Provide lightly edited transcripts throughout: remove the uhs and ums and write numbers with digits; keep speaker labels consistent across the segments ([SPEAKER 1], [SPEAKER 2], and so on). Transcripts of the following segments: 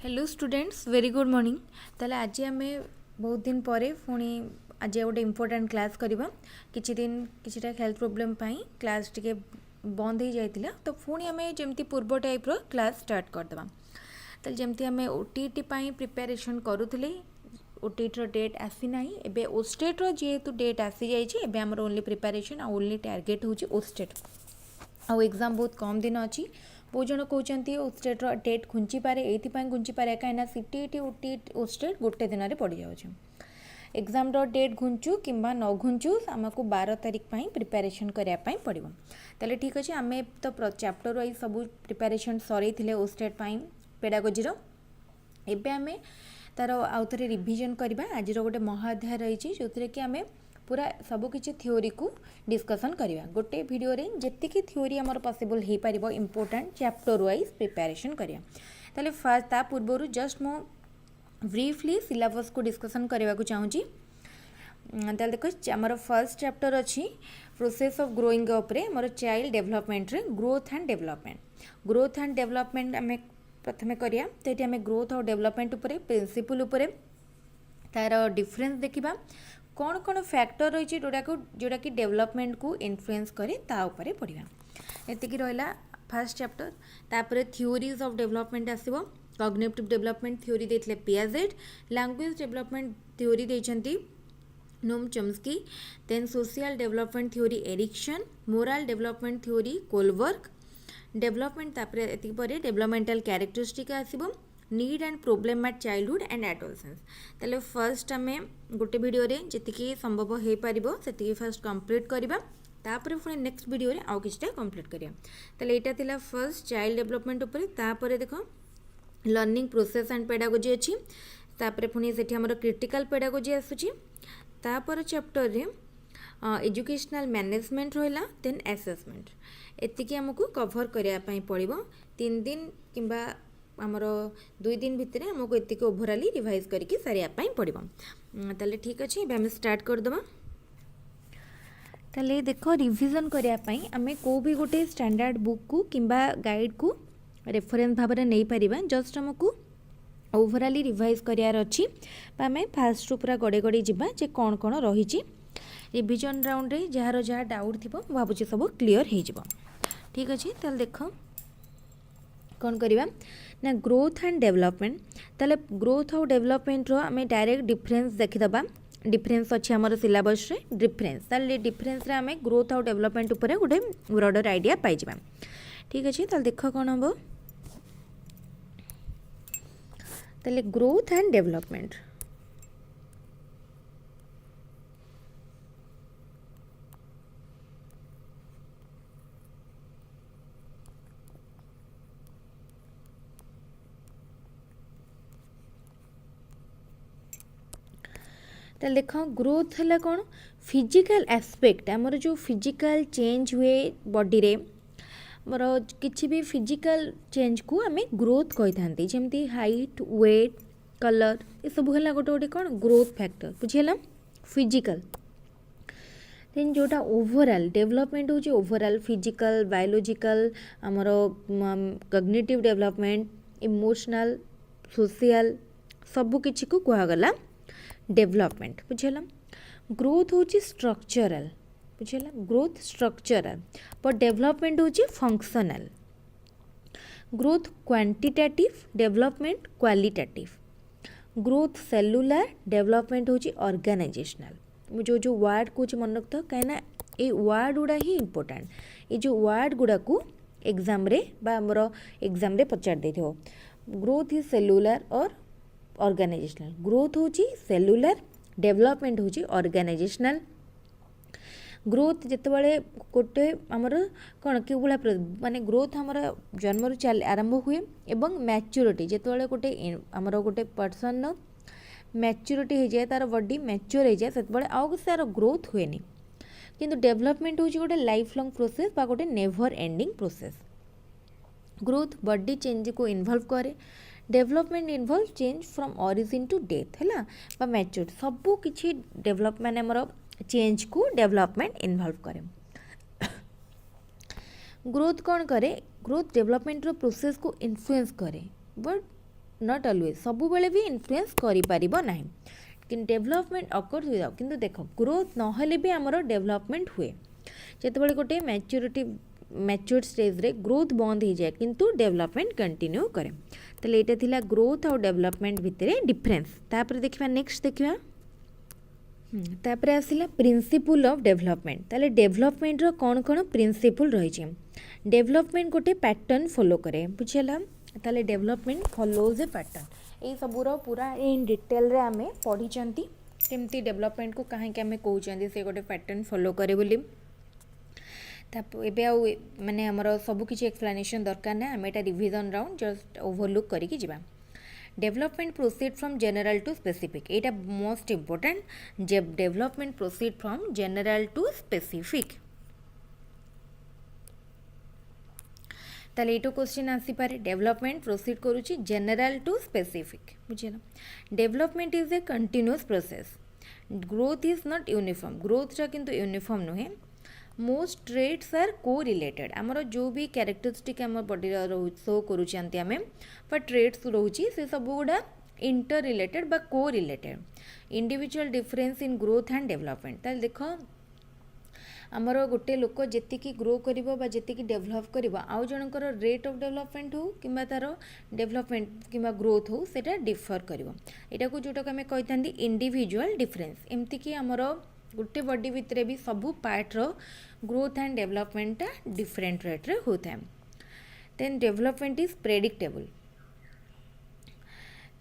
[SPEAKER 1] Hello students very good morning. ताले आज आम बहुत दिन पर पुणी आज गोटे इम्पोर्टाट क्लास करवा किछि दिन किछिटा हेल्थ प्रोब्लेम पाई क्लास टिके बंद हो जाइतिला तो पुणी आम जमती पूर्व टाइप रो क्लास स्टार्ट करदवा। ताले जमती आम ओटीटी पाई प्रिपरेशन करूथिले ओटीटी रो डेट आसी नाही एबे ओस्टेट रो जेहेतु डेट आसी जाइछि एबे हमर ओनली प्रिपरेशन आ ओनली टारगेट होछि ओस्टेट आउ एग्जाम बहुत कम दिन अच्छी बहुत जन कहते ओस्टेट डेट घुंची पारे ये घुंची पारे कहीं सीटीईटी ओटीटी ओस्टेट गोटे दिन में पड़ जाऊँ एग्जाम डेट घुंचु कि न घुंचु आमको 12 तारीख पर प्रिपरेशन करने पड़ो। ताले ठीक अच्छे आम तो चैप्टर वाइज सब प्रिपरेशन सर ओस्टेट पेडागोजी एबे आम तार आउ थे रिविजन करवा आज गोटे महाअध्याय रही जो कि आम पूरा सबकि थ्योरी को डिस्कसन करवा गोटे वीडियो रे जेतिकी थ्योरी आमर पॉसिबल हो पार इम्पोर्टाट चैप्टर वाइज प्रिपरेशन करवा। ताले फर्स्ट ता पूर्व जस्ट मो ब्रीफली सिलेबस को डिस्कसन करने को चाहूँगी। ताले देखो आमर फर्स्ट चैप्टर अच्छी प्रोसेस ऑफ ग्रोइंग अप रे मोर चाइल्ड डेवलपमेंट रे ग्रोथ एंड डेवलपमेंट आम प्रथमे करिया तो ये आम ग्रोथ और डेवलपमेंट उपरे प्रिंसिपल उपरे तार डिफरेंस देखा कौन कौन फैक्टर रही जोड़ा कि डेवलपमेंट को इन्फ्लुएंस करे ता उपरे पढ़िबा। एतिकी रहिला फर्स्ट चैप्टर। तापर थ्योरीज ऑफ डेवलपमेंट आसीबो कॉग्निटिव डेवलपमेंट थ्योरी देथिले पियाजेट लैंग्वेज डेवलपमेंट थ्योरी देइचंती Noam Chomsky then social development theory Erikson moral development theory Kohlberg development तापर एतिकी परे डेवलपमेंटल कैरेक्टरिस्टिक आसीबो need and problem at childhood and adolescence. ताले first आम गोटे वीडियो रे जतिकी संभव हो पारिबो सेतिकी फर्स्ट कंप्लीट करबा तापर पुणी नेक्स्ट वीडियो रे आउ किछटा कंप्लीट करिया। ताले एटा थिला फर्स्ट चाइल्ड डेवलपमेंट ऊपर तापर देखो लर्निंग प्रोसेस एंड पेडागोजी अछि तापर पुणी सेठी हमर क्रिटिकल पेडागोजी आसुची तापर चैप्टर रे एजुकेशनल मैनेजमेंट रहिला देन असेसमेंट एतिकी हमकु कवर करिया पई पड़िबो 3 दिन किंबा आमर 2 दिन भितर आमको एतिक ओभराली रिवाइज करके सारे पड़ो। ताले ठीक अच्छे आम स्टार्ट करदे। ताले देख रिविजन करने आम को भी गोटे स्टैंडर्ड बुक को किंबा गाइड को रेफरेंस भाव में नहीं पारिबा जस्ट आमको ओभराली रिवाइज करार अच्छी आम फास्ट पूरा गड़े गड़े जावा जे कौन कौन रही रिविजन राउंड रे जार जहाँ डाउट थी भावुँ सब क्लीयर हो। ठीक अच्छे ताले देख कौन करवा ना ग्रोथ एंड डेवलपमेंट। ताले ग्रोथ और डेवलपमेंट रो आम डायरेक्ट डिफरेंस देखीदबा डिफरेंस अच्छे आमर सिलेबस रे डिफरेंस ताले डिफरेंस रे आम ग्रोथ और डेवलपमेंट ऊपर गोटे ब्रॉडर आइडिया पाइबा। ठीक अच्छे ताले देख कौन हम ताले ग्रोथ एंड डेवलपमेंट ताले देख ग्रोथ है कौन फिजिकल एस्पेक्ट आमर जो फिजिकल चेंज हुए बॉडी रे मोर किसी भी फिजिकल चेंज को आम ग्रोथ कही था जमती हाइट वेट कलर ये सब है गोटे गोटे कौन ग्रोथ फैक्टर बुझीगला फिजिकल। देन जोटा ओवरऑल डेवलपमेंट होची ओवरऑल फिजिकल बायोलॉजिकल आमर कॉग्निटिव डेवलपमेंट इमोशनल सोशल सबु किछि को कहगला डेवलपमेंट बुझेला। ग्रोथ होची स्ट्रक्चरल बुझेला ग्रोथ स्ट्रक्चरल पर डेवलपमेंट होची functional. Growth quantitative development qualitative. Growth cellular development होची ऑर्गेनाइजेशनल। जो वर्ड को मन रखता कहीं ये वर्ड गुड़ा ही इम्पोर्टेंट ये जो वर्ड गुड़ा को एग्जाम रे बा हमर एग्जाम रे पचार देथिबो ग्रोथ इज सेलुलर और ऑर्गेनाइजेशनल। ग्रोथ होची सेलुलर डेवलपमेंट होची ऑर्गेनाइजेशनल। ग्रोथ जितेबाला गोटे आमर कौन कि माने ग्रोथ आमर जन्म चल आरंभ हुए एवं मैच्योरिटी जितेबाला गोटे आमर गोटे पर्सन मैच्योरिटी हो जाए तार बॉडी मैच्योर हो जाए से आउ तार ग्रोथ हुए नहीं किंतु डेवलपमेंट होची गोटे लाइफ लॉन्ग प्रोसेस बा गोटे never ending process. Growth body change को इन्वॉल्व करे development involve change from origin to death है बा मैच्योर सबू किसी डेवलपमेंट आमर चेंज को डेवलपमेंट इन्वॉल्व करे। ग्रोथ कौन करे ग्रोथ डेवलपमेंट रो प्रोसेस को इन्फ्लुएंस करे बट नॉट ऑलवेज सब बेले भी इन्फ्लुएंस करि परिबो नाही कि डेवलपमेंट अकर्स विदाउट किंतु देखो ग्रोथ नहले भी हमरो डेवलपमेंट हुए जेतेबेले गोटे मैच्योर स्टेज रे ग्रोथ बंद हो जाए किंतु डेवलपमेंट कंटिन्यू करे ताले एटा थिला ग्रोथ और डेवलपमेंट भितरे डिफरेंस तापर देखिबा नेक्स्ट देखिबा तापर आसिला प्रिंसिपल ऑफ डेवलपमेंट ताले डेवलपमेंट रो कोन कोन प्रिंसिपल रही छै डेवलपमेंट गोटे पैटर्न फॉलो करे बुझिला ताले डेवलपमेंट फॉलोज ए पैटर्न ए सबुरो पूरा इन डिटेल रे आमे पढी चंती केमती डेवलपमेंट को काहे के आमे कहउचंदी से गोटे पैटर्न फॉलो करे बोली एबे आउ माने हमर सब किछि एक्सप्लेनेशन दरकार ना आमे एटा रिवीजन राउंड जस्ट ओवरलुक करिकि जिबा development proceed from general to specific एटा मोस्ट इम्पोर्टेंट जब development proceed from general to specific ताले एटो क्वेश्चन आसी पारे डेवलपमेंट प्रोसीड करूची जनरल टू स्पेसिफिक बुझिला development is a continuous process growth is not uniform growth रा किंतु यूनिफॉर्म नुहे most traits are correlated आमर जो भी कैरेक्टरिस्टिक आम बॉडी शो करूँ आम ट्रेड्स रोचे से सब गुड़ा इंटर रिलेटेड बा को related individual difference in growth and development ताल देख आमर गोटे लोक जी ग्रो कर जी डेभलप कर आउ जनकर रेट ऑफ डेवलपमेंट हो कि तार डेवलपमेंट कि ग्रोथ हो सेटा डिफर कर यहाँ को जोटा आम कही था इंडिविजुअल डिफरेंस एमती कि आमर गोटे बॉडी भितर भी सबू पार्ट रो growth and development different rate रे होता है then development is predictable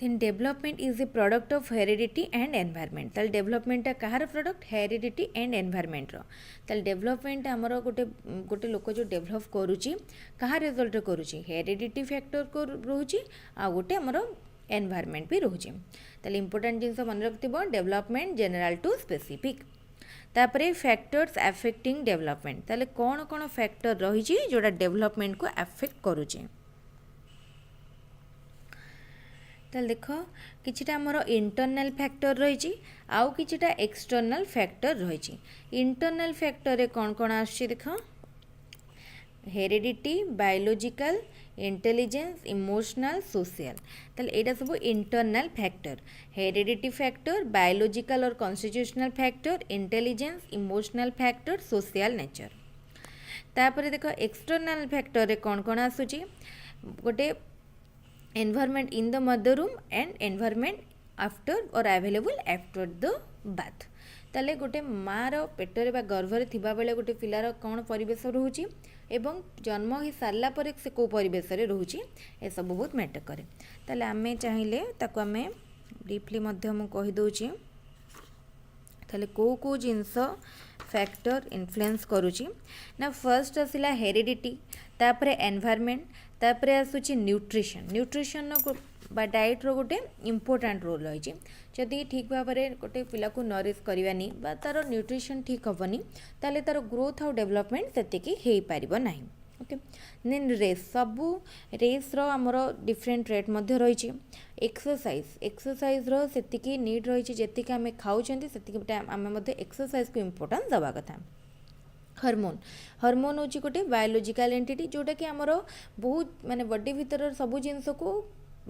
[SPEAKER 1] then development is a product of heredity and environment ताल डेवलपमेंट कहार प्रोडक्ट हेरिडिटी एंड एनवायरनमेंट रो ताल डेवलपमेंट आमर गोटे गोटे लोक जो डेवलप करुची कहा रिजल्ट करुची हेरिडिटी फैक्टर को रोची आ गोटे आमर एनवायरनमेंट भी रोचे ताल इंपोर्टेंट जिनस मन रखिबो डेवलपमेंट जनरल टू स्पेसिफिक तापरे फैक्टर्स अफेक्टिंग डेवलपमेंट ताले कौन कौन फैक्टर रही जोड़ा डेवलपमेंट को अफेक्ट करुचे ताले देख किछिटा हमर इंटरनल फैक्टर रही आउ किछिटा एक्सटर्नल फैक्टर रही इंटरनल फैक्टर रे कौन कौन आछी देख heredity biological intelligence emotional social ताले एटा सब internal factor heredity factor biological और constitutional factor intelligence emotional factor social nature तापर देख एक्सटर्नल फैक्टर रे कौन कौन आसुची गोटे एनवायरनमेंट इन द मदर रूम एंड एनवायरनमेंट आफ्टर और अवेलेबल आफ्टर द बाथ ताले गोटे मार पेटरे बा गर्भरे थिबा बेले गोटे पिलार कौन परिवेश रोची एवं जन्म हो सारा पर से कौ परिवेश रोचे ए सब बहुत मैटर करे ताले आमे चाहिए ताको आमे ब्रीफली मध्य मु कहि दोची ताले को जिनस फैक्टर इन्फ्लुएंस करूची ना फर्स्ट आसिला हेरिडिटी तापरे एनवायरनमेंट तापरे आसुची न्यूट्रिशन बा डाइट रो गोटे इम्पोर्टेंट रोल रही जदि ठीक भाव में गोटे पिला को नरिश करवानी बा तार न्यूट्रिशन ठीक हेनी ताले तार ग्रोथ और डेवलपमेंट से हो ना ओके देन रेस सबू रेस रो आमर डिफरेंट रेट मध्य रही एक्सरसाइज रो सेतिकी नीड रही जी आम खाऊँ से आम एक्सरसाइज को इम्पोर्टेंस दवा कथा हार्मोन हूँ गोटे बायोलॉजिकल एंटिटी जोटा कि आमर बहुत माने बॉडी भीतर सबू जिनस को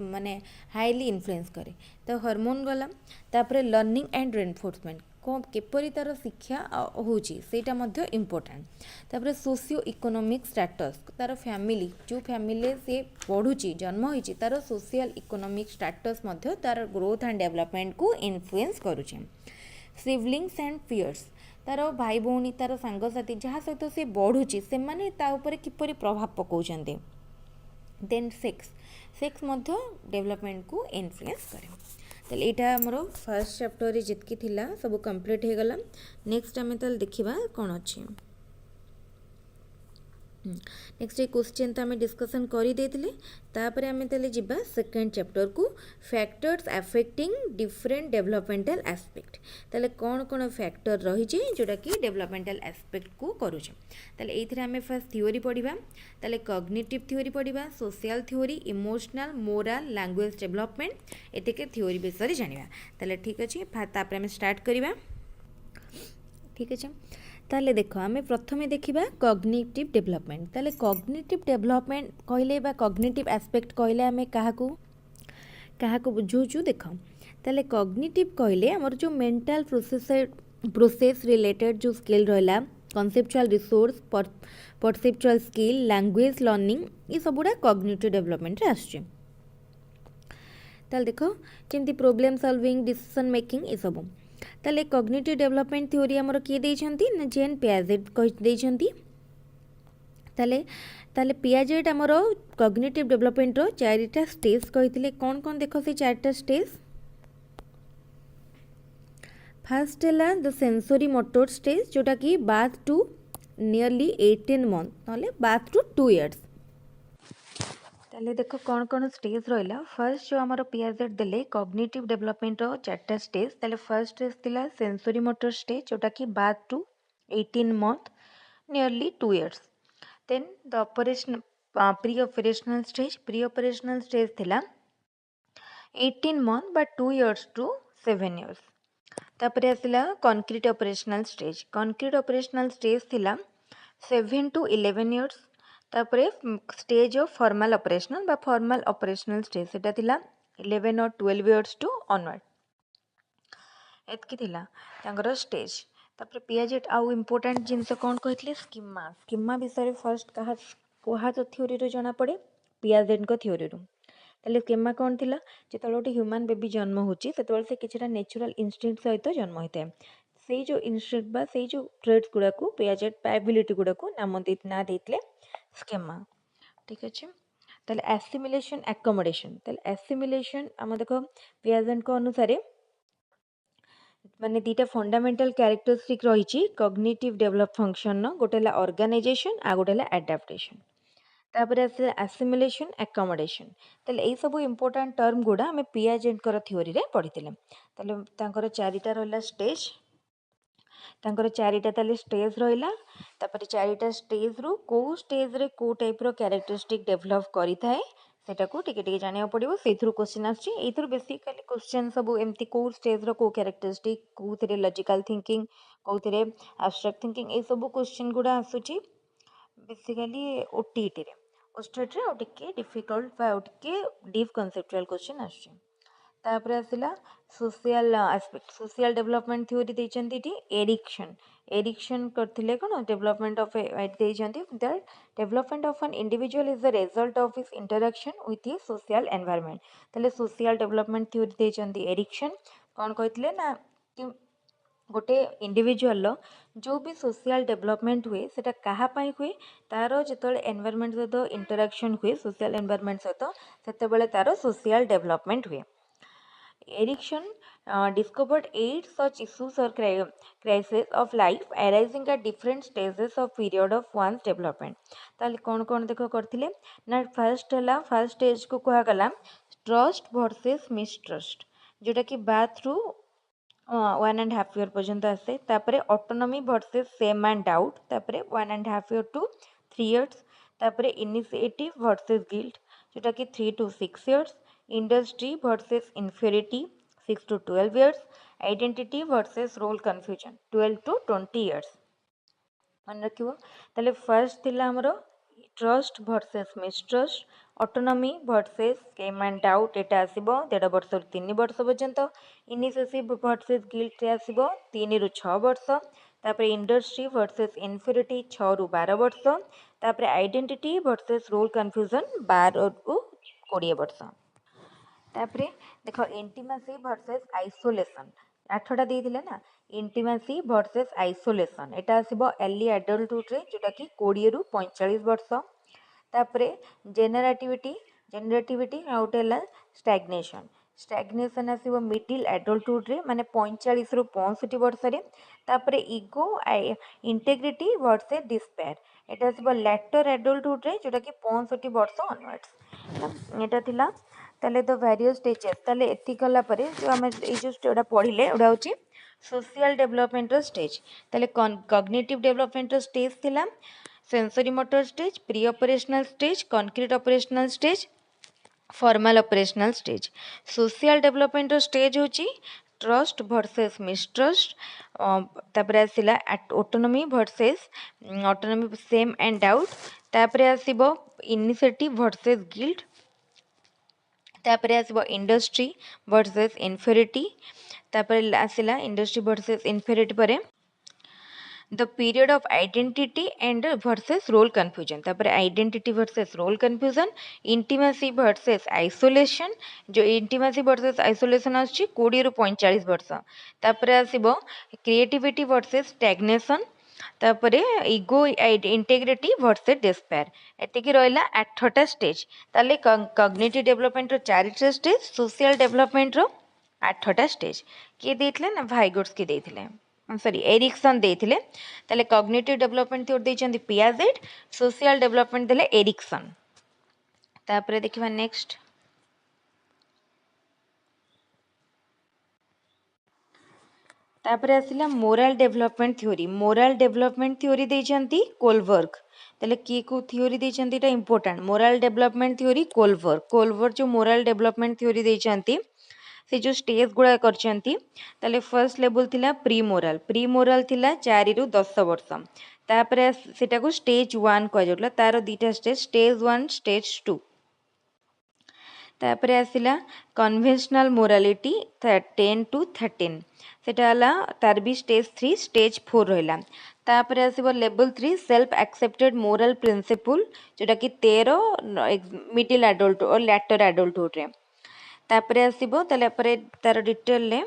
[SPEAKER 1] माने हाईली इन्फ्लुएंस करे तो हार्मोन गला तापरे लर्निंग एंड रेनफोर्समेंट कौन केपरी तार शिक्षा होची सेटा मध्य इम्पोर्टेंट तापरे सोशियो इकोनॉमिक स्टेटस तार फैमिली जो फैमिली से पढ़ुची जन्म होईची तार सोशल इकोनॉमिक स्टेटस मध्य तार ग्रोथ एंड डेवलपमेंट को इन्फ्लुएंस करुचे सिबलिंग्स एंड पियर्स तार भाई भौणी तार सांगसाथी जहाँ सहित से बढ़ुची से माने ता ऊपर किपरि प्रभाव पकाउछन्ते देन सेक्स मध्य डेवलपमेंट को इन्फ्लुएंस करे ताले एटा हमर फर्स्ट चैप्टर रे जितकी थिला सब कंप्लीट हे गला नेक्स्ट आमे ताले देखिबा कोन अछि नेक्स्ट क्वेश्चन तो आम डिस्कसन कर तापर आम तेल जीवा सेकेंड चैप्टर को factors affecting different developmental aspect ताले कौन कौन फैक्टर रही जोटा कि डेवलपमेंटल एस्पेक्ट को करुचे ताले एथिरे आम फर्स्ट थ्योरी पढ़ा ताले कॉग्निटिव थ्योरी पढ़ा social theory emotional moral language development एतिके थ्योरी विषय जानिबा ताले ठीक अछि तापर आम स्टार्ट करिबा ठीक अछि ताले देख आम प्रथमे देखा कॉग्निटिव डेवलपमेंट ताले कॉग्निटिव डेवलपमेंट कहले बा कॉग्निटिव एस्पेक्ट कहले आम क्या क्या बुझाऊँ देख ताले कॉग्निटिव कहले आमर जो मेंटल प्रोसेस रिलेटेड जो स्किल रहा conceptual resource perceptual skill language learning ये सब गुड़ा कॉग्निटिव डेवलपमेंट आसुचे। ताले देख जमी प्रोब्लेम सॉल्विंग डिसीजन मेकिंग ये सब ताले कॉग्निटिव डेवलपमेंट थ्योरी आमर किए देछंती ना जेन पियाजेट कहि ताले ताले पियाजेट आमर कॉग्निटिव डेवलपमेंट रो चारिटा स्टेज कहिथिले कौन कौन देख से चारिटा स्टेज। फास्ट है द सेंसरी मोटर स्टेज जोटा कि बाथ टू नियरली 18 मंथ ना बाथ टू 2 इयर्स। ताले देखो कौन कौन स्टेज रहा फर्स्ट जो आमर पियाजेट देले कॉग्निटिव डेवलपमेंट रो चारटा स्टेज ताले फर्स्ट स्टेज थिला सेंसरी मोटर स्टेज जोटा कि birth to 18 month nearly 2 years. Then the operation pre operational stage थिला 18 month but 2 years to 7 years. तापर आसला कंक्रीट ऑपरेशनल स्टेज थिला 7 to 11 इयर्स। तापर stage of formal operational stage सेटा थिला 11 और 12 इयर्स टू ऑनवर्ड एतकी थिला तांकर स्टेज। तापर पियाजेट आउ इम्पोर्टेंट जिनस कौन कहते स्कीमा विषय फर्स्ट कहा थ्योरी रो जना पड़े पियाजेट को थ्योरी रो ताले स्कीमा कौन थिला जो गोटे ह्यूमन बेबी जन्म होची से किछटा नेचुरल इंस्टिंक्ट सहित जन्म होता है से जो इंस्टिंक्ट बा से जो ट्रेड्स गुड़ा को पियाजेट एबिलिटी गुड़ा को ना देते स्कीमा। ठीक अच्छे ताले एसिमिलेशन एकोमोडेशन ताले एसिमिलेशन आम देख पियाजेट को अनुसार माने दीटा फंडामेंटल कैरेक्टरिस्टिक रही कॉग्निटिव डेवलप फंक्शन गोटे ऑर्गेनाइजेशन आ गोटे एडाप्टेशन। तापर एसिमिलेशन एकोमोडेशन ताले ये सब इम्पोर्टेंट टर्म गुड़ा आम पियाजेट थ्योरी रे पढ़ी ताले चारिटा रहा स्टेज ताले स्टेज रहा तापर चारिटा स्टेज रु को स्टेज रे को टाइप रो कैरेक्टरिस्टिक डेवलप करि थाए सेटा को टिके जानिया पड़िबो सेथुरु क्वेश्चन आछि एथुरु बेसिकली क्वेश्चन सब एमती को स्टेज रो को कैरेक्टरिस्टिक कोथिरे लॉजिकल थिंकिंग कोथिरे एब्स्ट्रैक्ट थिंकिंग ए सब क्वेश्चन गुड़ा आसुची बेसिकली ओटीटी रे ओस्टेट रे टिके डिफिकल्ट बा टिके डीप कॉन्सेप्चुअल क्वेश्चन आछि। तापर आसला social aspect social development theory देचंती टी एरिक्शन करथिले कोन डेवलपमेंट ऑफ देचंती that development of an individual is the result of his interaction with a social environment तले सोशल डेवलपमेंट थ्योरी देचंती एरिक्शन कोन कहथिले ना कि गोटे इंडिविजुअल जो भी सोशल डेवलपमेंट हुए सेटा कहा पाई हुए तार जो एनवायरनमेंट सहित इंटरेक्शन हुए सोशल एनवायरनमेंट सहित सेतेबेले तार सोशल डेवलपमेंट हुए। Erickson discovered 8 such issues or crises of life arising at different stages of period of one's development। ताले कौन देखो करथिले ना फर्स्ट स्टेज को कहा गला ट्रस्ट वर्सेस मिसट्रस्ट जोटा कि बाथ थ्रू 1.5 year पर्यंत आसे तापरे autonomy versus shame and doubt तापरे 1.5 year to 3 years तापरे इनिशिएटिव वर्सेस गिल्ट जोटा कि 3 to 6 years industry versus inferiority 6 to 12 years identity versus role confusion 12 to 20 years। मन रखिबो ताले फर्स्ट थिला हमरो trust versus mistrust autonomy versus scam and doubt एटा आसीबो 1.5 वर्ष रु 3 वर्ष पर्यंत इनिशिएटिव वर्सेस गिल्ट रे आसीबो 3 रु 6 वर्ष तापर इंडस्ट्री वर्सेस इन्फ्योरिटी 6 रु 12 वर्ष तापर आइडेंटिटी वर्सेस रोल कन्फ्यूजन 12 रु 20 वर्ष। तापरे देखो इंटीमेसी वर्सेस आइसोलेशन 8टा देइथिले ना इंटीमेसी वर्सेस आइसोलेशन एटा आसीबो अर्ली एडल्टहुड रे जोटा कि 20 रु 45 वर्ष। तापरे जेनरेटिविटी आउटेला स्टैग्नेशन आसीबो मिडिल एडल्टहुड रे माने 45 रु 65 वर्ष रे। तापरे ईगो इंटेग्रिटी वर्सेस डिस्पेयर एटा आसीबो लेटर एडल्टहुड रे जोटा कि 65 वर्ष ऑनवर्ड्स एटा थिला ताले द वेरियस स्टेजेस ताले एति कला परे जो हम ए जो एटा पढिले एटा होची सोशल डेवलपमेंट स्टेज ताले कॉग्निटिव डेवलपमेंट स्टेज थिला sensory motor stage pre operational stage concrete operational stage formal operational stage. Social development stage होची ट्रस्ट वर्सेस मिसट्रस्ट तापर आसिला autonomy versus autonomy shame and doubt तापर आसीबो इनिशिएटिव वर्सेस गिल्ट तापर आसब industry versus inferiority तापर आसला industry versus inferiority पर the period of identity and versus role confusion तापर identity versus role confusion intimacy versus isolation जो intimacy versus isolation आछि 20 रु 45 वर्ष तापर आसीबो creativity versus stagnation तापर ईगो इंटेग्रिटी वर्सेस डिस्पेयर एतिकी रहिला 8टा स्टेज ताले कॉग्निटिव डेवलपमेंट रो 4टा स्टेज सोशल डेवलपमेंट रो 8टा stage किए देथिले ना भाइगोट्स की देथिले सॉरी एरिक्सन देथिले ताले कॉग्निटिव डेवलपमेंट थ्योरी देचंदी पियाजेट सोशल डेवलपमेंट देले एरिक्सन तापर देखिबा नेक्स्ट तापर आसिला मोराल डेवलपमेंट थ्योरी देचंती कोलबर्ग ताले की को थ्योरी देचंती एटा important moral development theory Kohlberg जो मोराल डेवलपमेंट थ्योरी देचंती से जो स्टेज गुड़ा करचंती ताले फर्स्ट लेवल थिला प्री मोराल थिला 4 रु 10 वर्ष तापर सेटा को स्टेज 1 कह जाउला तार दीटा स्टेज 1 स्टेज 2 तापर आसिला कन्वेंशनल मोरालिटी 10 टू 13 सेटा हला तार भी स्टेज 3 स्टेज 4 रहला तापर आसीबो level 3 self accepted moral principle जोटा कि 13 मिडिल एडल्ट और लैटर एडल्टहुड रे तापर आसीबो ताले परे तार डिटेल ले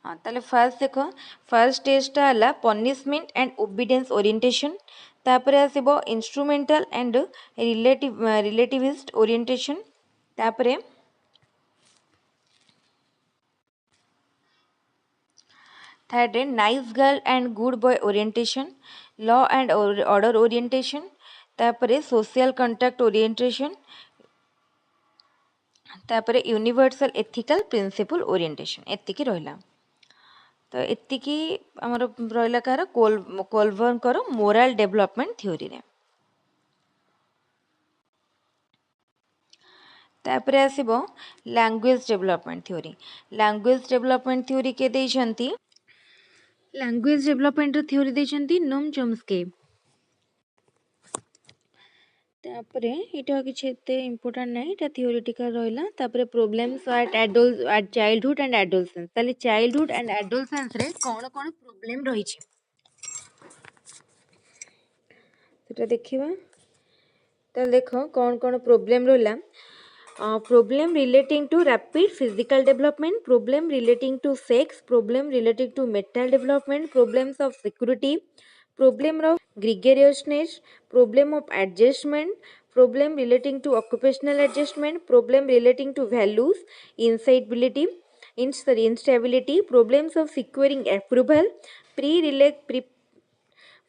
[SPEAKER 1] हाँ ताले फर्स्ट देखो फर्स्ट स्टेजटा हला पनिशमेंट एंड ओबीडियंस ओरिएंटेशन तापर आसीबो इंस्ट्रूमेंटल एंड रिलेटिविस्ट ओरिएंटेशन तापर third nice girl and good boy orientation law and order orientation तापर सोशल कंटैक्ट ओरिएंटेशन तापर यूनिवर्सल एथिकल प्रिंसिपल ओरिएंटेशन एतिकी रहला तो एतिकी हमर रहला कार कोलबर्गर मोरल डेवलपमेंट थ्योरी रे तापर आसीबो लैंग्वेज डेवलपमेंट थ्योरी के देछंती language development theory देछंती Noam Chomsky तापरे इटा किछि एते इंपोर्टेंट नै इटा थियोरेटिकल रहला तापरे problems eight childhood and adolescence ताले चाइल्डहुड एंड एडोलसेंस रे कोन कोन प्रॉब्लम रही छि सेटा देखिबा ताले देखो कोन कोन प्रॉब्लम रहला problem relating to rapid physical development, problem relating to sex, problem relating to mental development, problems of security, problem of gregariousness, problem of adjustment, problem relating to occupational adjustment, problem relating to values, insightability, instability, problems of securing approval,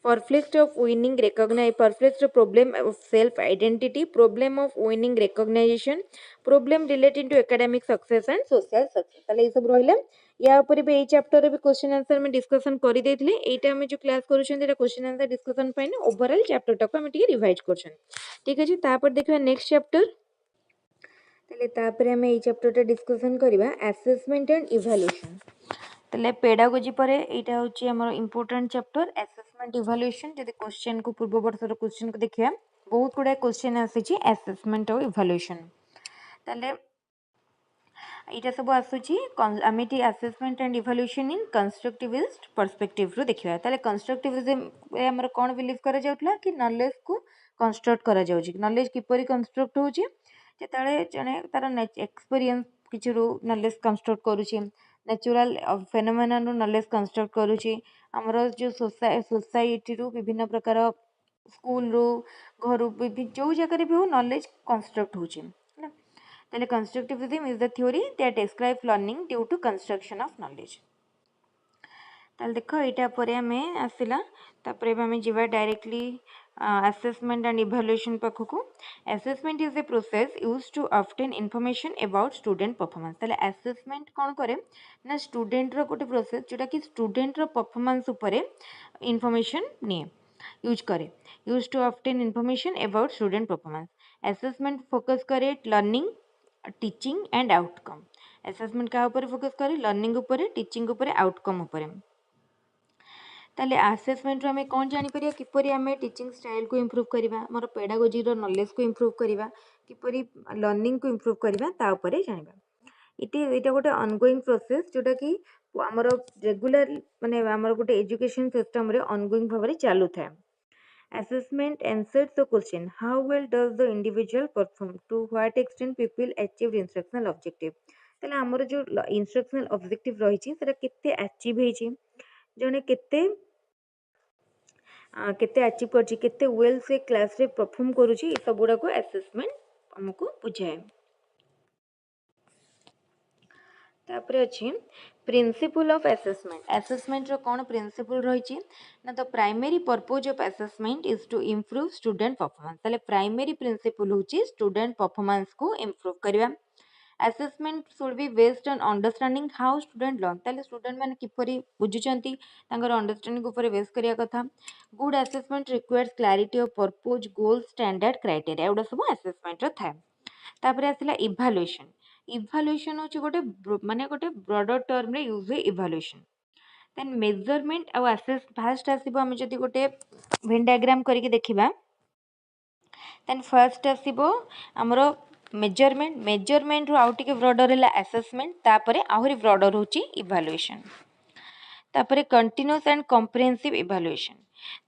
[SPEAKER 1] perplexed of winning recognize perplexed problem of self identity problem of winning recognition problem relating to academic success and social success ताले ये सब रहले या ऊपर भी ए chapter रे भी question answer में डिस्कशन करि देथिले एटा हम जो क्लास करूछन एटा क्वेश्चन आंसर डिस्कशन पइन ओवरऑल चैप्टर तक हम टिके रिवाइज करछन ठीक अछि तापर देखबा नेक्स्ट चैप्टर ताले तापर हम ए चैप्टर टा डिस्कशन करबा असेसमेंट एंड इवैल्यूएशन ताले पेडागोजी पर एटा होची हमर इंपोर्टेंट चैप्टर असेसमेंट इवैल्यूएशन जदि क्वेश्चन को पूर्व वर्षर क्वेश्चन को देखिया बहुत गुडा क्वेश्चन आसी असेसमेंट और इवैल्यूएशन ताले एटा सब आसुची आमिटी assessment and evaluation in constructivist perspective रो देखिया ताले कंस्ट्रक्टिविज्म रे हमर कोन बिलीव करा जाउतला कि नॉलेज को कंस्ट्रक्ट करा जाउची नॉलेज किपरि कंस्ट्रक्ट होची जेताले जने तार एक्सपीरियंस किछि रो नॉलेज कंस्ट्रक्ट करूची नेचुरल फेनोमेना रो नॉलेज कंस्ट्रक्ट करूची हमर जो सोसाइटी रो विभिन्न प्रकार स्कूल रो घर विभिन्न जो जगह रे भी हो नॉलेज कंस्ट्रक्ट होची ताले constructivism is the theory that describes learning due to construction of knowledge ताले देखो एटा परे हमें आसिला तापरे हमें जीवा डायरेक्टली assessment and evaluation पाखकु assessment is a process used to obtain information about student performance ताले assessment कोन करे ना स्टूडेंट रो गोटे प्रोसेस जोटा कि स्टूडेंट रो परफॉर्मेंस ऊपर इंफॉर्मेशन ने यूज करे use to obtain information about student performance assessment focus करे learning teaching and outcome assessment का ऊपर फोकस करे लर्निंग ऊपर टीचिंग ऊपर आउटकम ऊपर ताले आसेसमेंट रो हमें कौन जानी परिया किपरि हमें टीचिंग स्टाइल को इम्प्रूव करबा हमर पेडागोजी रो नॉलेज को इम्प्रूव करबा किपरि लर्निंग को इम्प्रूव करबा ता ऊपर जानिबा इटा गोटे ऑनगोइंग प्रोसेस जोटा कि आमर रेगुलर माने आमर गोटे एजुकेशन सिस्टम रे ऑनगोइंग भाव चालू थाए assessment answers the question how well does the individual perform to what extent people achieved instructional objective ताले आमर जो instructional objective रही सेटा केते अचीव होईची जने केते अचीव करची केते वेल से क्लास रे परफॉर्म करूची ए सब गुडा को असेसमेंट हमको बुझाए तापर अच्छी प्रिंसिपल ऑफ असेसमेंट रो कौन प्रिंसिपल रही ना तो primary purpose of assessment is to improve student performance ताले प्राइमरी प्रिंसिपल होची स्टूडेंट परफॉर्मेंस को इम्प्रूव करबा assessment should be based on understanding how student learn ताले स्टूडेंट माने किपरि बुझुचंती तांकर अंडरस्टैंडिंग ऊपर बेस करिया कथा good assessment requires clarity of purpose goal standard criteria एडा सब असेसमेंट रो थाए तापर आसला इभालुएशन इभालुएशन होची गोटे माने गोटे ब्रॉडर टर्म रे यूज हुए इभालुएशन देन मेजरमेंट आ असेस फास्ट आसीबो हम जदी गोटे वेन डायग्राम करके देखिबा देन फर्स्ट आसीबो हमरो मेजरमेंट रो आउट के ब्रॉडर है असेसमेंट तापरे आहुरी ब्रॉडर होची इभालुएशन तापरे कंटीन्यूअस एंड कॉम्प्रिहेंसिव इभालुएशन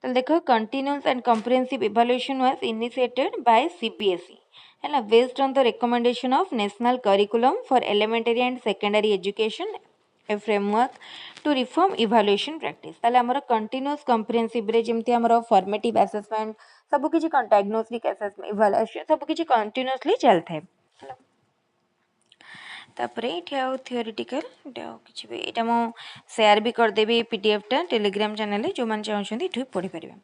[SPEAKER 1] तो देखो continuous and comprehensive evaluation was initiated by CBSE है based on the recommendation of national curriculum for elementary and secondary education a framework to reform evaluation practice ताले हमर continuous comprehensive रे जेमती हमर formative assessment सब किछि diagnostic assessment evaluation सब किछि continuously चलथे तापरे इठे आउ थियोरेटिकल इटा किछि भी इटा मो शेयर भी कर देबी पीडीएफ टा टेलीग्राम चैनल रे जो मान चाहछन्ती इठु पढि परिबे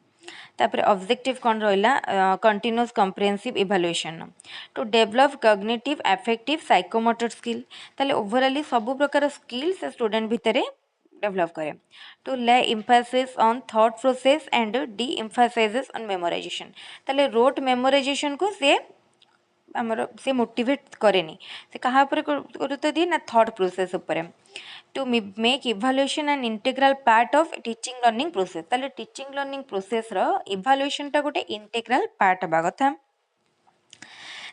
[SPEAKER 1] तापर ऑब्जेक्टिव कौन रहा continuous comprehensive evaluation to develop cognitive affective psychomotor skill ताले ओवरऑली सब प्रकार स्किल से स्टूडेंट भितर डेवलप करे to lay emphasis on thought process and deemphasises on memorisation ताले रोट मेमोराइजेशन को से मोटिवेट करेनी से कहा गुरुत्व दिए ना थॉट प्रोसेस उपरे to make evaluation and integral part of teaching learning process ताले टीचिंग लर्निंग प्रोसेस रो इभालुएशन टा गोटे इंटीग्रल पार्ट हबा कथा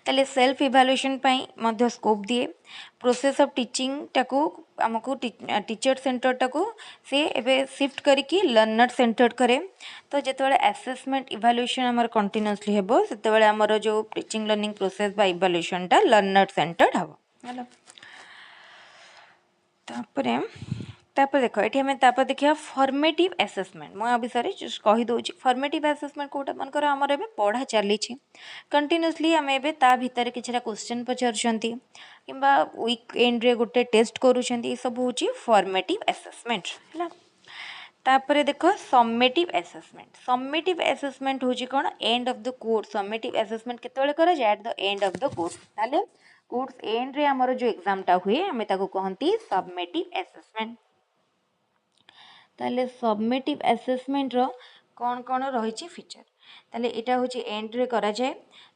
[SPEAKER 1] ताले सेल्फ इभालुएशन पई मध्य स्कोप दिए प्रोसेस ऑफ टीचिंग टाको हमको टीचर सेंटर टाको से एबे शिफ्ट करके लर्नर सेंटर्ड करे तो जेतेबेले असेसमेंट इभालुएशन हमर कंटीन्यूअसली हेबो सेतेबेले हमर जो टीचिंग लर्निंग प्रोसेस बा इभालुएशन टा लर्नर सेंटर्ड हबो हला तापरे देख ये आम तापर देखिए फॉर्मेटिव असेसमेंट मो विषय जस्ट कही दूसरी फॉर्मेटिव असेसमेंट कोटा मनकर आमर ए पढ़ा चली कंटिन्यूअसली आम ए भितर किसी क्वेश्चन पचारुंट कि वीक एंड रे गोटे टेस्ट करुँच सब हूँ फॉर्मेटिव असेसमेंट है तापर देख सम्मेटिव असेसमेंट हूँ कौन end of the course summative assessment केतबेले करा जाए at the end of the course ताले कोर्स एंड रे हमर जो एग्जाम टा हुए हमें ताको कहंती सबमेटिव असेसमेंट ताले सबमेटिव असेसमेंट रो कौन रही फीचर ताले एटा होची एंड रे करा जाए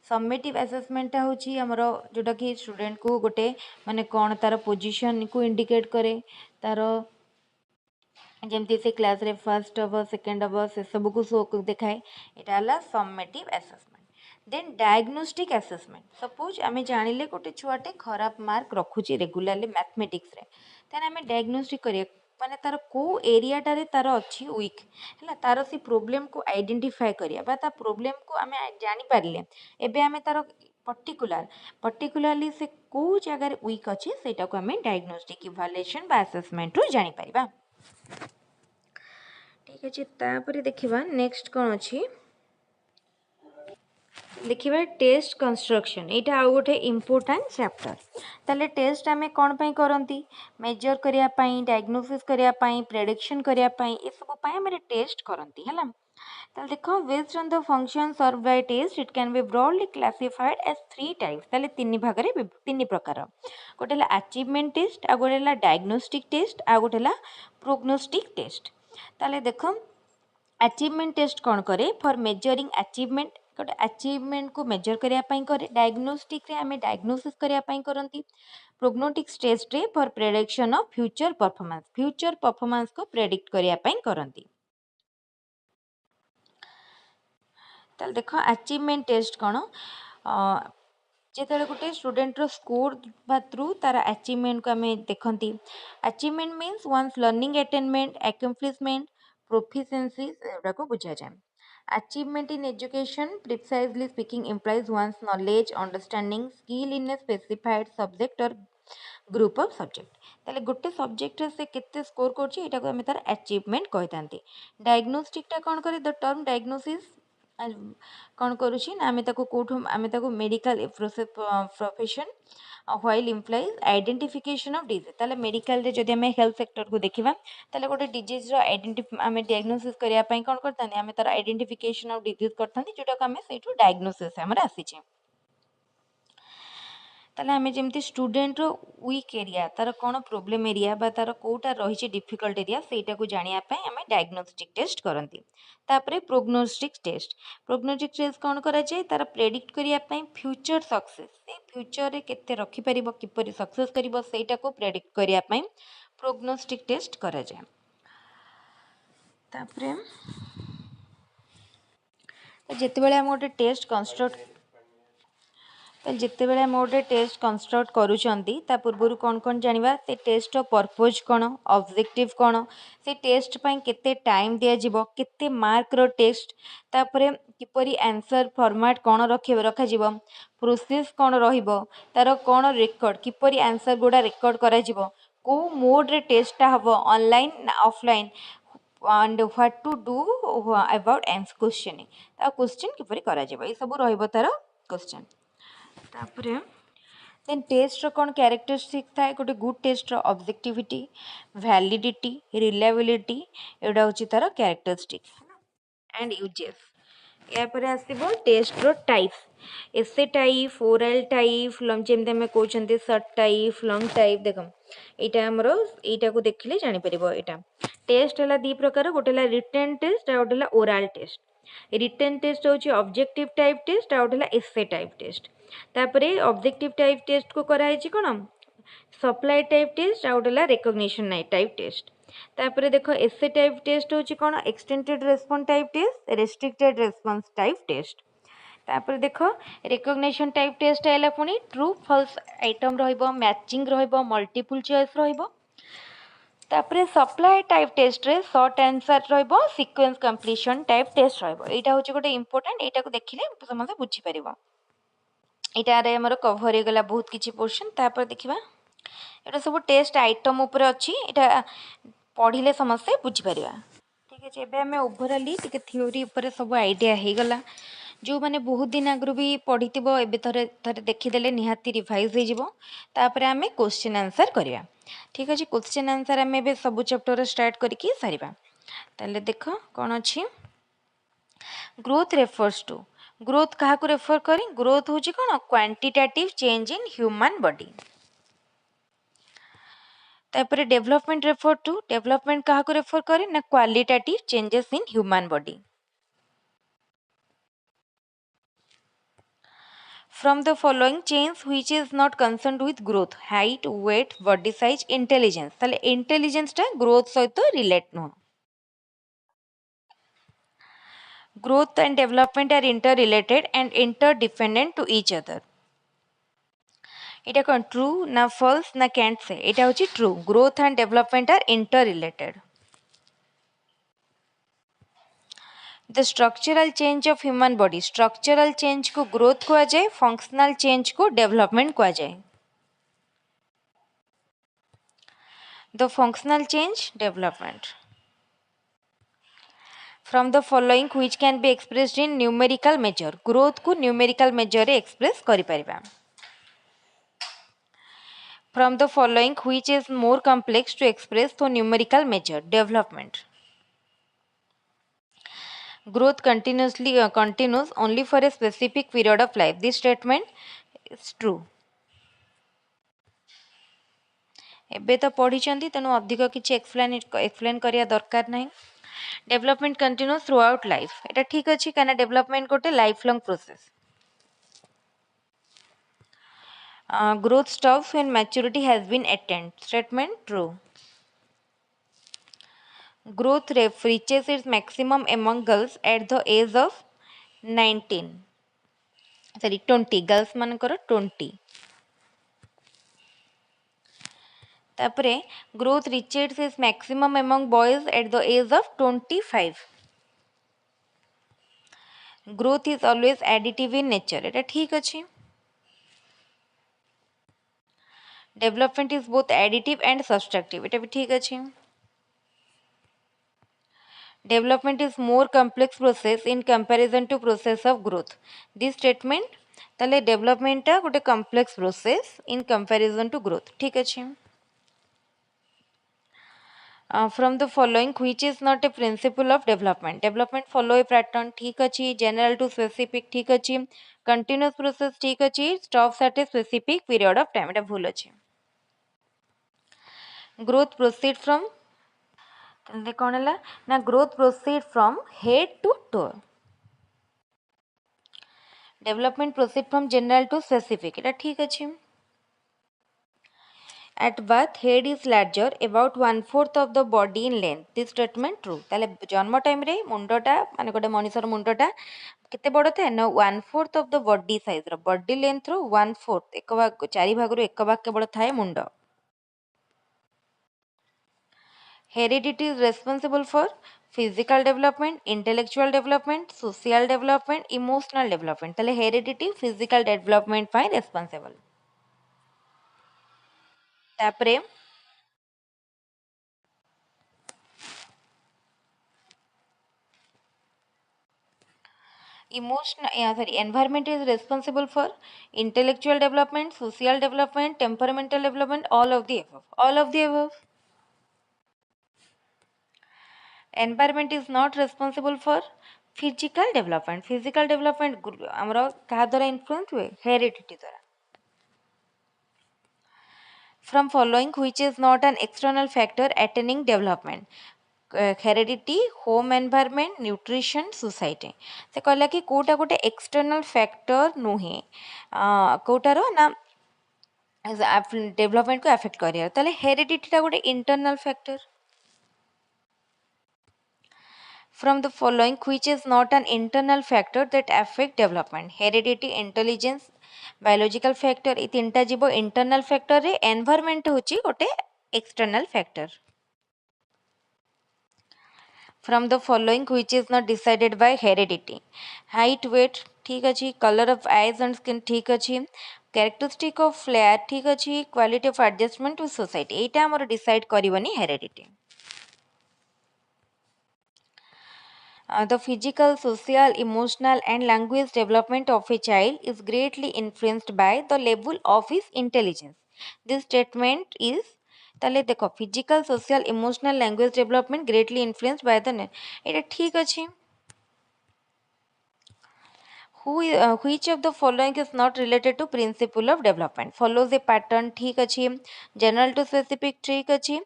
[SPEAKER 1] सबमेटिव असेसमेंट टा होची हमरो जोटा कि स्टूडेंट को गोटे माने कौन तार पोजीशन को इंडिकेट करे तार जमती से क्लास रे फर्स्ट हम सेकेंड हम से सब को शो देखाए यहाँ summative assessment then diagnostic assessment suppose आम जानिले गोटे छुआटे खराब मार्क रखुची रेगुलारली मैथमेटिक्स रे तेन आम डायग्नोस्टिक करिया माने तार को एरियाटारे तार अच्छी वीक है तार से प्रोब्लेम को आइडेंटिफाई करिया ता प्रोब्लेम को आम जानी पारिले एबे आम तार पर्टिकुलारली से को जगार वीक अच्छे सेटा को आम डायग्नोस्टिक इवैल्यूएशन बा असेसमेंट रू जानी पारिबा ठीक अच्छे तापर देखिबा नेक्स्ट कौन अच्छी देखिबा टेस्ट कंस्ट्रक्शन यहाँ आउ गोटे इम्पोर्टाट चैप्टर ताले टेस्ट आमे कौन पाई करंती मेजर करिया पाई डायग्नोसिस करिया पाई प्रेडिक्शन करिया पाई ए सब पाई हमें टेस्ट करंती हला ताले देखो based on the function serve by test it can be broadly classified as 3 types ताले तीन भाग रे तीन प्रकार गोटे ला अचीवमेंट टेस्ट आ गोटे ला डायग्नोस्टिक टेस्ट आ गोटे ला प्रोग्नोस्टिक टेस्ट ताले देखो अचीवमेंट टेस्ट कौन करे फॉर मेजरिंग अचीवमेंट गोटे अचीवमेंट को मेजर करने करे डायग्नोस्टिक रे आम डायग्नोसिस करने करती प्रोग्नोटिक टेस्ट रे for prediction of future performance को प्रेडिक्ट करने करती ତାହେଲେ ଦେଖ ଆଚିଭମେଣ୍ଟ ଟେଷ୍ଟ କ'ଣ, ଯେତେବେଳେ ଗୋଟେ ଷ୍ଟୁଡେଣ୍ଟର ସ୍କୋର ବା ଥ୍ରୁ ତାର ଆଚିଭମେଣ୍ଟକୁ ଆମେ ଦେଖନ୍ତି। Achievement means one's learning attainment, accomplishment, proficiency ଏଗୁଡ଼ାକୁ ବୁଝାଯାଏ। Achievement in education, precisely speaking, implies one's knowledge, understanding, skill in a specified subject or group of subject। তাহলে ଗୋଟେ ସବଜେକ୍ଟରେ ସେ କେତେ ସ୍କୋର କରୁଛି ଏଇଟାକୁ ଆମେ ତାର ଆଚିଭମେଣ୍ଟ କହିଥାନ୍ତି। ଡାଇଗ୍ନୋଷ୍ଟିକଟା କ'ଣ କରେ, ଦ ଟର୍ମ ଡାଇଗ୍ନୋସିସ୍ କ'ଣ କରୁଛି ନା ଆମେ ତାକୁ medical profession while implies identification of disease. ତାହେଲେ ମେଡ଼ିକାଲରେ ଯଦି ଆମେ ହେଲ୍ଥ ସେକ୍ଟରକୁ ଦେଖିବା ତାହେଲେ ଗୋଟେ ଡିଜିଜ୍ର ଆମେ ଡାଇଗ୍ନୋସିସ୍ କରିବା ପାଇଁ କ'ଣ କରିଥାନ୍ତି, ଆମେ ତାର ଆଇଡେଣ୍ଟିଫିକେସନ୍ ଅଫ୍ ଡିଜିଜ୍ କରିଥାନ୍ତି, ଯେଉଁଟାକୁ ଆମେ ସେଇଠୁ ଡାଇଗ୍ନୋସିସ୍ ଆମର ଆସିଛେ। ତାହେଲେ ଆମେ ଯେମିତି ଷ୍ଟୁଡେଣ୍ଟର ୱିକ୍ ଏରିଆ, ତାର କ'ଣ ପ୍ରୋବ୍ଲେମ୍ ଏରିଆ ବା ତାର କେଉଁଟା ରହିଛି ଡିଫିକଲ୍ଟ ଏରିଆ, ସେଇଟାକୁ ଜାଣିବା ପାଇଁ ଆମେ ଡାଇଗ୍ନୋଷ୍ଟିକ୍ ଟେଷ୍ଟ କରନ୍ତି। ତାପରେ ପ୍ରୋଗ୍ନୋଷ୍ଟିକ୍ ଟେଷ୍ଟ। ପ୍ରୋଗ୍ନୋଷ୍ଟିକ୍ ଟେଷ୍ଟ କ'ଣ କରାଯାଏ, ତାର ପ୍ରେଡିକ୍ଟ କରିବା ପାଇଁ ଫ୍ୟୁଚର ସକ୍ସେସ୍, ସେ ଫ୍ୟୁଚରରେ କେତେ ରଖିପାରିବ, କିପରି ସକ୍ସେସ୍ କରିବ, ସେଇଟାକୁ ପ୍ରେଡିକ୍ଟ କରିବା ପାଇଁ ପ୍ରୋଗ୍ନୋଷ୍ଟିକ୍ ଟେଷ୍ଟ କରାଯାଏ। ତାପରେ ଯେତେବେଳେ ଆମେ ଗୋଟେ ଟେଷ୍ଟ କନଷ୍ଟ୍ରକ୍ଟ କରୁଛନ୍ତି ତା ପୂର୍ବରୁ କ'ଣ କ'ଣ ଜାଣିବା, ସେ ଟେଷ୍ଟର ପର୍ପୋଜ୍ କ'ଣ, ଅବଜେକ୍ଟିଭ୍ କ'ଣ, ସେ ଟେଷ୍ଟ ପାଇଁ କେତେ ଟାଇମ୍ ଦିଆଯିବ, କେତେ ମାର୍କର ଟେଷ୍ଟ, ତାପରେ କିପରି ଆନ୍ସର୍ ଫର୍ମାଟ୍ କ'ଣ ରଖାଯିବ, ପ୍ରୋସେସ୍ କ'ଣ ରହିବ, ତାର କ'ଣ ରେକର୍ଡ଼, କିପରି ଆନ୍ସର୍ ଗୁଡ଼ା ରେକର୍ଡ଼ କରାଯିବ, କେଉଁ ମୋଡ଼୍ରେ ଟେଷ୍ଟଟା ହେବ, ଅନଲାଇନ୍ ନା offline, and what to do about questioning, ତା କ୍ୱେଶ୍ଚିନ୍ କିପରି କରାଯିବ, ଏସବୁ ରହିବ ତାର କ୍ୱେଶ୍ଚିନ୍। ତାପରେ ଦେନ୍ ଟେଷ୍ଟର କ'ଣ କ୍ୟାରେକ୍ଟରିଷ୍ଟିକ୍ ଥାଏ, ଗୋଟେ ଗୁଡ୍ ଟେଷ୍ଟର ଅବଜେକ୍ଟିଭିଟି, ଭ୍ୟାଲିଡିଟି, ରିଲାଏବିଲିଟି, ଏଗୁଡ଼ା ହେଉଛି ତାର କ୍ୟାରେକ୍ଟରିଷ୍ଟିକ୍ ଆଣ୍ଡ ୟୁଜେସ୍। ଏହାପରେ ଆସିବ ଟେଷ୍ଟର ଟାଇପ୍ସ, ଏସେ ଟାଇପ୍, ଓରାଲ୍ ଟାଇପ୍, ଯେମିତି ଆମେ କହୁଛନ୍ତି ସର୍ଟ ଟାଇପ୍, ଲଙ୍ଗ୍ ଟାଇପ୍। ଦେଖ ଏଇଟା ଆମର ଏଇଟାକୁ ଦେଖିଲେ ଜାଣିପାରିବ। ଏଇଟା ଟେଷ୍ଟ ହେଲା ଦୁଇ ପ୍ରକାର, ଗୋଟେ ହେଲା ରିଟେନ୍ ଟେଷ୍ଟ ଆଉ ଗୋଟେ ହେଲା ଓରାଲ୍ ଟେଷ୍ଟ। ରିଟେନ୍ ଟେଷ୍ଟ ହେଉଛି ଅବଜେକ୍ଟିଭ୍ ଟାଇପ୍ ଟେଷ୍ଟ ଆଉ ଗୋଟେ ହେଲା ଏସେ ଟାଇପ୍ ଟେଷ୍ଟ। ତାପରେ ଅବଜେକ୍ଟିଭ୍ ଟାଇପ୍ ଟେଷ୍ଟକୁ କରାହେଇଛି କ'ଣ, ସପ୍ଲାଏ ଟାଇପ୍ ଟେଷ୍ଟ ଆଉ ଗୋଟେ ହେଲା ରେକଗ୍ନିସନ୍ ଟାଇପ୍ ଟେଷ୍ଟ। ତାପରେ ଦେଖ ଏସେ ଟାଇପ୍ ଟେଷ୍ଟ ହେଉଛି କ'ଣ, extended response type test, restricted response type test. ତାପରେ ଦେଖ ରେକଗ୍ନିସନ୍ ଟାଇପ୍ ଟେଷ୍ଟ ହେଲା ପୁଣି ଟ୍ରୁ ଫଲ୍ସ ଆଇଟମ୍ ରହିବ, ମ୍ୟାଚିଂ ରହିବ, ମଲ୍ଟିପୁଲ୍ ଚଏସ୍ ରହିବ। ତାପରେ ସପ୍ଲାଏ ଟାଇପ୍ ଟେଷ୍ଟରେ ସର୍ଟ ଆନ୍ସର୍ ରହିବ, ସିକ୍ୱେନ୍ସ କମ୍ପ୍ଲିସନ୍ ଟାଇପ୍ ଟେଷ୍ଟ ରହିବ। ଏଇଟା ହେଉଛି ଗୋଟେ ଇମ୍ପୋର୍ଟାଣ୍ଟ, ଏଇଟାକୁ ଦେଖିଲେ ସମସ୍ତେ ବୁଝିପାରିବ। ଏଇଟାରେ ଆମର କଭର୍ ହେଇଗଲା ବହୁତ କିଛି ପୋର୍ସନ୍। ତାପରେ ଦେଖିବା ଏଇଟା ସବୁ ଟେଷ୍ଟ ଆଇଟମ୍ ଉପରେ ଅଛି, ଏଇଟା ପଢ଼ିଲେ ସମସ୍ତେ ବୁଝିପାରିବା। ଠିକ୍ ଅଛି, ଏବେ ଆମେ ଓଭରାଲି ଟିକେ ଥିଓରି ଉପରେ ସବୁ ଆଇଡ଼ିଆ ହେଇଗଲା। ଯେଉଁମାନେ ବହୁତ ଦିନ ଆଗରୁ ବି ପଢ଼ିଥିବ ଏବେ ଥରେ ଦେଖିଦେଲେ ନିହାତି ରିଭାଇଜ୍ ହେଇଯିବ। ତାପରେ ଆମେ କ୍ୱେଶ୍ଚିନ୍ ଆନ୍ସର୍ କରିବା। ଠିକ୍ ଅଛି, କ୍ୱେଶ୍ଚିନ୍ ଆନ୍ସର୍ ଆମେ ଏବେ ସବୁ ଚାପ୍ଟର ଷ୍ଟାର୍ଟ କରିକି ସାରିବା। ତାହେଲେ ଦେଖ କ'ଣ ଅଛି, ଗ୍ରୋଥ୍ ରେଫର୍ସ ଟୁ, ଗ୍ରୋଥ୍ କାହାକୁ ରେଫର୍ କରି, ଗ୍ରୋଥ୍ ହେଉଛି କ'ଣ, quantitative change in human body. ତାପରେ ଡେଭଲପमेंट रेफर टू, डेवलपमेंट काहाको रेफर करे ना qualitative changes in human body. From the following change which is not concerned with growth, height, weight, body size, intelligence. ताले intelligence टा growth सहित relate नो। Growth and development are inter related and inter dependent to each other. এটা কোন true না false না can't say, এটা হচ্ছে true. Growth and development are interrelated. The structural change of human body, structural change को growth कहा जाए, functional change को डेवलपमेंट कहा जाए। The functional change development. From the following which can be expressed in numerical measure, growth को numerical measure रे express करि परिबा। From the following which is more complex to express through numerical measure, development। Growth continues only for a specific period of life, this statement is true। ଏବେ ତ ପଢ଼ିଛନ୍ତି ତେଣୁ ଅଧିକ କିଛି ଏକ୍ସପ୍ଲେନ୍ କରିବା ଦରକାର ନାହିଁ। Development continuous through out life, ଏଇଟା ଠିକ୍ ଅଛି କାହିଁକିନା ଡେଭଲପମେଣ୍ଟ ଗୋଟେ life long process. Growth stops when maturity has been attained, statement true। Growth reaches its maximum among girls at the age of 19 sorry 20 girls मानकर 20 तापरे growth reaches is maximum among boys at the age of 25 growth is always additive in nature एटा ठीक अछि development is both additive and subtractive एटा भी ठीक अछि development is more complex process in comparison to process of growth this statement ताले development गोटे complex process in comparison to growth ठीक अछि from the following which is not a principle of development follow a pattern ठीक अछि general to specific ठीक अछि continuous process ठीक अछि stops at a specific period of time एटा भूल अछि growth proceed from तंदे कोन हला ना growth proceed from head to toe development proceed from general to specific एटा ठीक अछि At birth, head is larger, about 1/4 of the body in length. This statement true. ताले जन्म time रे मुंडटा माने गोटे मनिषर मुंडटा केते बड़ थाए ना 1/4 of the body size रो बॉडी लेंथ रो 1/4 एक भाग 4 भाग रो एक भाग केवल थाए मुंड heredity is responsible for physical development intellectual development social development emotional development ताले heredity physical development पाई responsible तापरे environment is responsible for intellectual development social development temperamental development all of the above environment is not responsible for physical development amra kaha dwara influence हुए heredity द्वारा from following which is not an external factor attaining development heredity home environment nutrition society से कहला कि कोटा गोटे external factor नुहे कोटार ना development को affect करिया ताले हेरिडिटी टा गोटे internal factor from the following which is not an internal factor that affect development heredity intelligence biological factor ए तीनटा जीवो internal factor रे environment होची गोटे external factor from the following which is not decided by heredity height weight ठीक अछि color of eyes and skin ठीक अछि characteristic of flair ठीक अछि quality of adjustment to society एटा हमर decide करिवनी heredity the physical, social, emotional, and language development of a child is greatly influenced by the level of his intelligence. This statement is ताले देखो physical, social, emotional, language development greatly influenced by the एटा ठीक अछि which of the following is not related to principle of development follows a pattern ठीक अछि general to specific ठीक अछि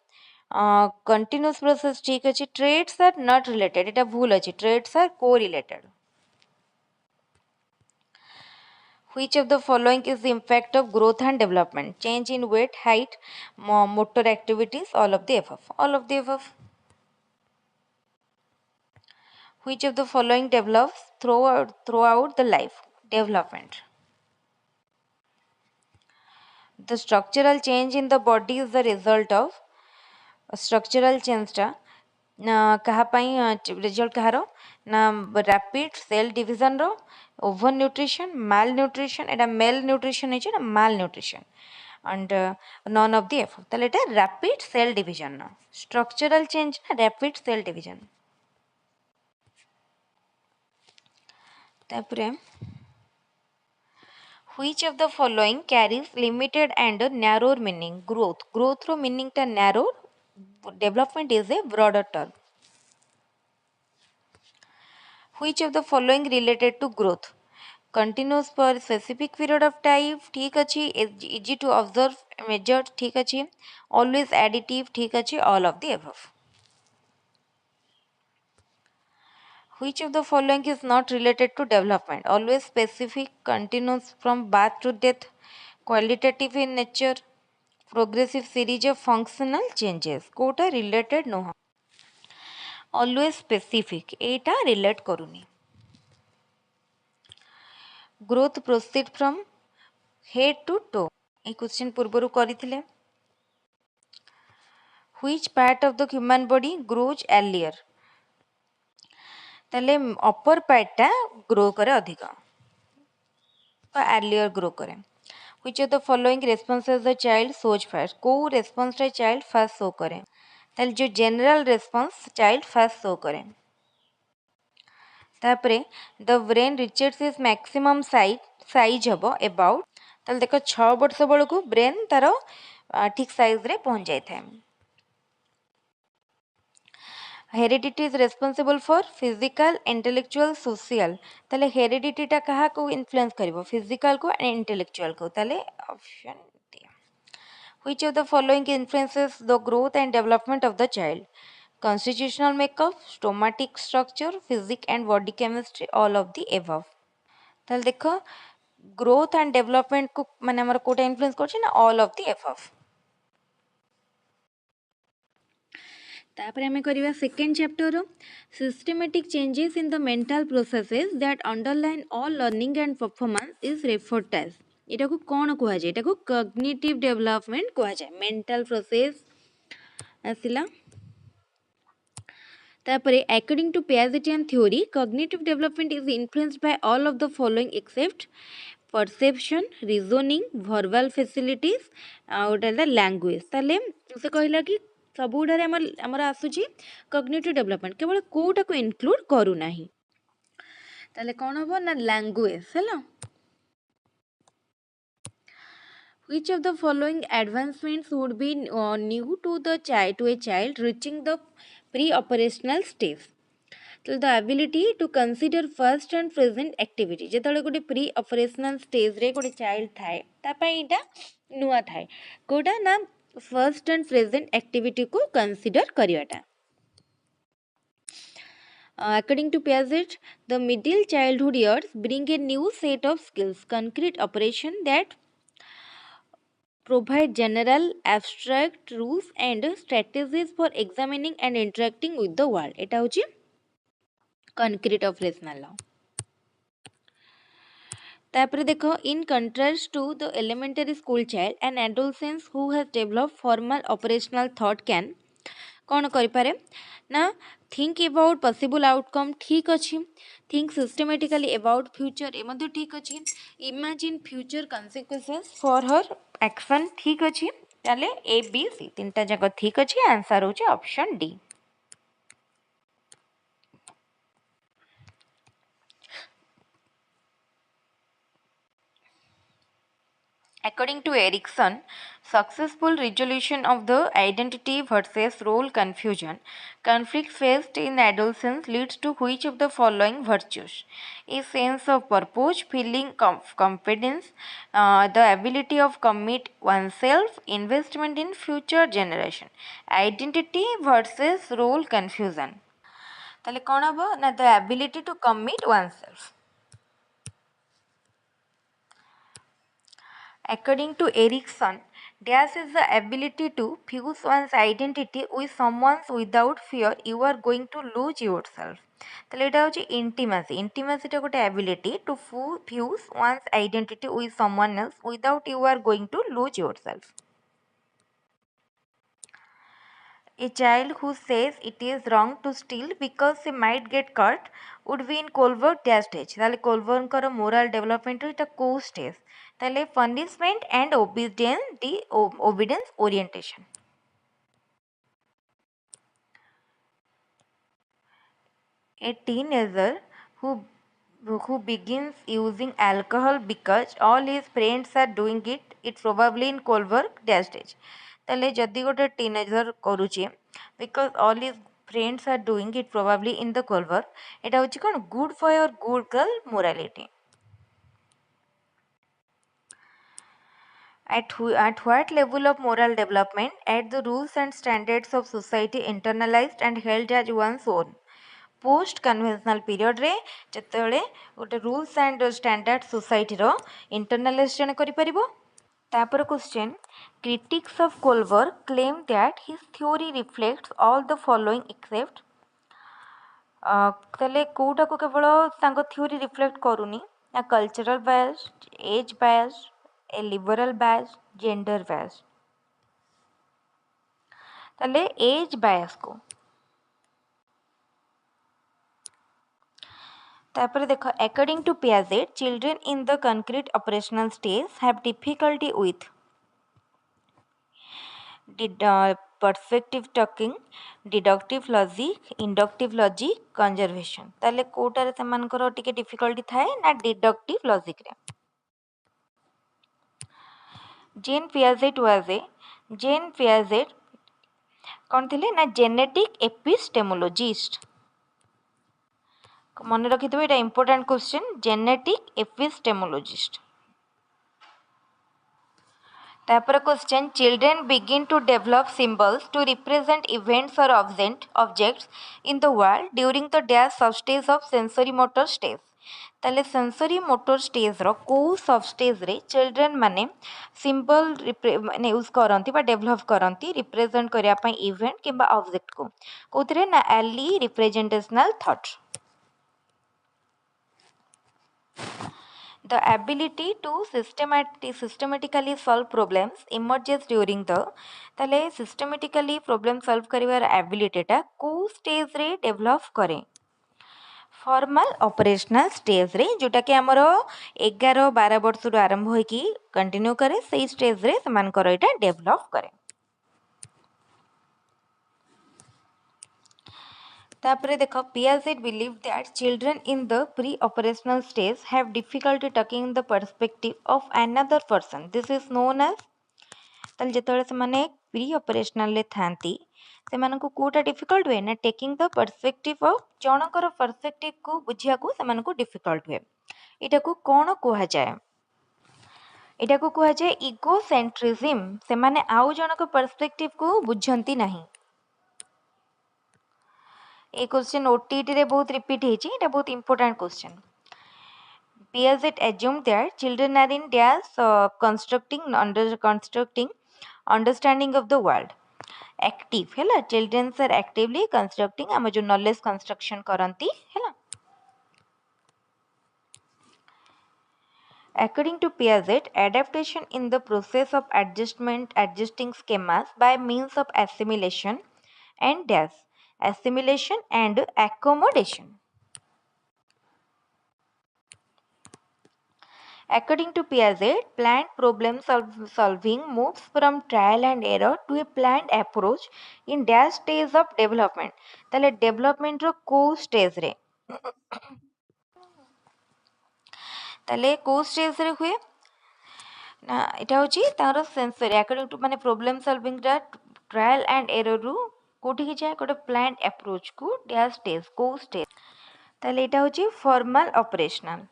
[SPEAKER 1] continuous process ठीक अछि traits are not related एटा भूल अछि traits are correlated which of the following is the impact of growth and development change in weight height motor activities all of the above which of the following develops throughout the life development the structural change in the body is the result of structural change टा कहा result कहार ना rapid cell division रो over nutrition malnutrition एटा malnutrition है ना malnutrition and none of the F ताले एटा रैपिड सेल डिविजन ना स्ट्रक्चरल चेंज ना रैपिड सेल डिविजन तापरे which of the following carries limited and narrow meaning growth ro meaning ta narrow development is a broader term which of the following related to growth continuous for specific period of time ठीक अछि easy to observe measure ठीक अछि always additive ठीक अछि all of the above which of the following is not related to development always specific continuous from birth to death qualitative in nature progressive series of functional changes कोटा related no always specific एटा relate करूनी growth proceed from head to toe ये question पूर्व करथिले which part of the human body grows earlier ताले upper पार्टटा grow करे अधिक अर्लियर ग्रो करे which of the following responses the child shows first को रेस्पॉन्स रे चाइल्ड फर्स्ट शो करे ताले जो general response child first show करे तापरे the brain reaches is maximum size हम अबाउट ताले देख 6 वर्ष बेलू ब्रेन तार ठीक साइज रे पहुंच जाए था heredity is responsible for physical intellectual social ताले हेरिडिटीटा कहा को इन्फ्लुएंस करिवो फिजिकल को एंड इंटेलेक्चुअल को ताले option D which of the following influences the growth and development of the child constitutional makeup stomatic structure physics and body chemistry all of the above ताले देखो growth and development को माने हमर Kota influence करछि ना all of the above तापर हमें करिवा second chapter systematic changes in the mental processes that underline all learning and performance is referred as एटा को कोन कहआ जाय एटा को कॉग्निटिव डेवलपमेंट कहआ जाय मेंटल प्रोसेस आसिला तापर according to Piagetian theory cognitive development is influenced by all of the following except perception reasoning verbal facilities out the language ताले से कहला कि सब गुड़ारे हमर आसुची कॉग्निटिव डेवलपमेंट केवल कोटा को इंक्लूड करू नाही ताले कोन हो ना लैंग्वेज हैला which of the following advancements would be new to the child to a child reaching the pre-operational stage तो the ability to consider first and present activity जेतले गोटे प्री ऑपरेशनल स्टेज रे गोटे चाइल्ड थाए ता पई इटा नुआ थाए कोटा ना फर्स्ट एंड प्रेजेंट एक्टिविटी को consider करियाटा according to Piaget the middle childhood years bring a new set of skills concrete operation that provide general abstract rules and strategies for examining and interacting with the world eta hochi concrete operational law तापर देखो in contrast to the elementary school child and adolescence who has develop formal operational thought can कौन करें ना think about possible outcome ठीक अच्छी think systematically about future ये ठीक अच्छी imagine future consequences for her action ठीक अच्छी ताले ए बी सी तीनटा जाक ठीक अच्छी आंसर होचे option D According to Erikson, successful resolution of the identity versus role confusion conflict faced in adolescence leads to which of the following virtues? A sense of purpose, feeling confidence, the ability of commit oneself, investment in future generation. Identity versus role confusion. ताले कौन हबो ना the ability to commit oneself. According to Erikson, dash is the ability to fuse one's identity with someone's without fear you are going to lose yourself. ताले एटा होची intimacy. Intimacy टा गोटे ability to fuse one's identity with someone else without you are going to lose yourself. A child who says it is wrong to steal because he might get caught would be in Colbert dash stage. ताले Colburn कर moral development इटा को stage. ताले punishment and obedience orientation. A teenager who begins using alcohol because all his friends are doing it, it's probably in Colbert dash stage. ताले जदि गोटे teenager करूचे because all his friends are doing it probably in the Colbert एटा होची कोन good boy or good girl morality. At what level of moral development at the rules and standards of society internalized and held as one's own. Post conventional period रे जतबेले गोटे rules and standard society रो internalization करि परिबो तापर question critics of Kohlberg claim that his theory reflects all the following except तले कोटा को केवल तांको थ्योरी रिफ्लेक्ट करूनी ना cultural bias, age bias, a liberal bias, gender bias. ताले एज बायस को तापर देखो according to Piaget children in the concrete operational stage have difficulty with perspective talking, deductive logic, inductive logic, conservation। ताले कोटारे सेमानकर टिके difficulty थाए ना deductive logic रे। जेन Piaget कौन थिले ना जेनेटिक एपिस्टेमोलॉजिस्ट। मन रखिथिबे एटा इंपोर्टेंट क्वेश्चन जेनेटिक एपिस्टेमोलॉजिस्ट। तापर question children begin to develop symbols to represent events और objects in the world during the dash sub stage of sensory motor stage. ताले सेंसरी मोटर स्टेज रो को sub stage रे children माने symbol माने use करंती बा develop करंती represent करिया पई इवेंट किबा ऑब्जेक्ट को कोथरे ना early representational thought. The ability to systematically solve problems emerges during the ताले systematically problem solve करिवार ability टा को stage रे develop करे फॉर्मल ऑपरेशनल स्टेज रे जोटा कि हमरो 11-12 वर्ष रु आरंभ होई कि कंटिन्यू करे सही स्टेज रे समान करो एटा डेवलप करे। तापरे देखो Piaget believed that children in the pre-operational stage have difficulty taking the perspective of another person. This is known as ताल जेतବେଳେ ସେମାନେ ପ୍ରି ଅପରେସନାଲ ରେ ଥାନ୍ତି ସେମାନଙ୍କୁ କୋଉଟା ଡିଫିକଲ୍ଟ ହୁଏ ନା ଟେକିଂ ଦ ପର୍ସପେକ୍ଟିଭ ଅଫ ଜଣଙ୍କର ପର୍ସପେକ୍ଟିଭ କୁ ବୁଝିବାକୁ ସେମାନଙ୍କୁ ଡିଫିକଲ୍ଟ ହୁଏ। ଏଟାକୁ କ'ଣ କୁହାଯାଏ? ଏଟାକୁ କୁହାଯାଏ ଇଗୋସେଣ୍ଟ୍ରିଜିମ୍। ସେମାନେ ଆଉ ଜଣଙ୍କ ପର୍ସପେକ୍ଟିଭ କୁ ବୁଝନ୍ତି ନାହିଁ। ए क्वेश्चन ओटीटी रे बहुत रिपीट हेची एटा बहुत important question. Piaget assumed that children are in dash constructing understanding of the world active हैला children are actively constructing हम जो knowledge construction करंती हैला। According to Piaget, adaptation in the process of adjusting schemas by means of assimilation and accommodation. According to Piaget, planned problem solving moves from trial and error to a planned approach in dash stage of development। ताले development रो को stage रे ताले को stage रे हुए ना इटा होची तारो सेंसरी अकॉर्डिंग टू माने प्रॉब्लम सॉल्विंग दा ट्रायल एंड एरर रु कोठी की जाय कोटे प्लान्ड अप्रोच को डैश स्टेज को स्टेज ताले इटा होची फॉर्मल ऑपरेशनल।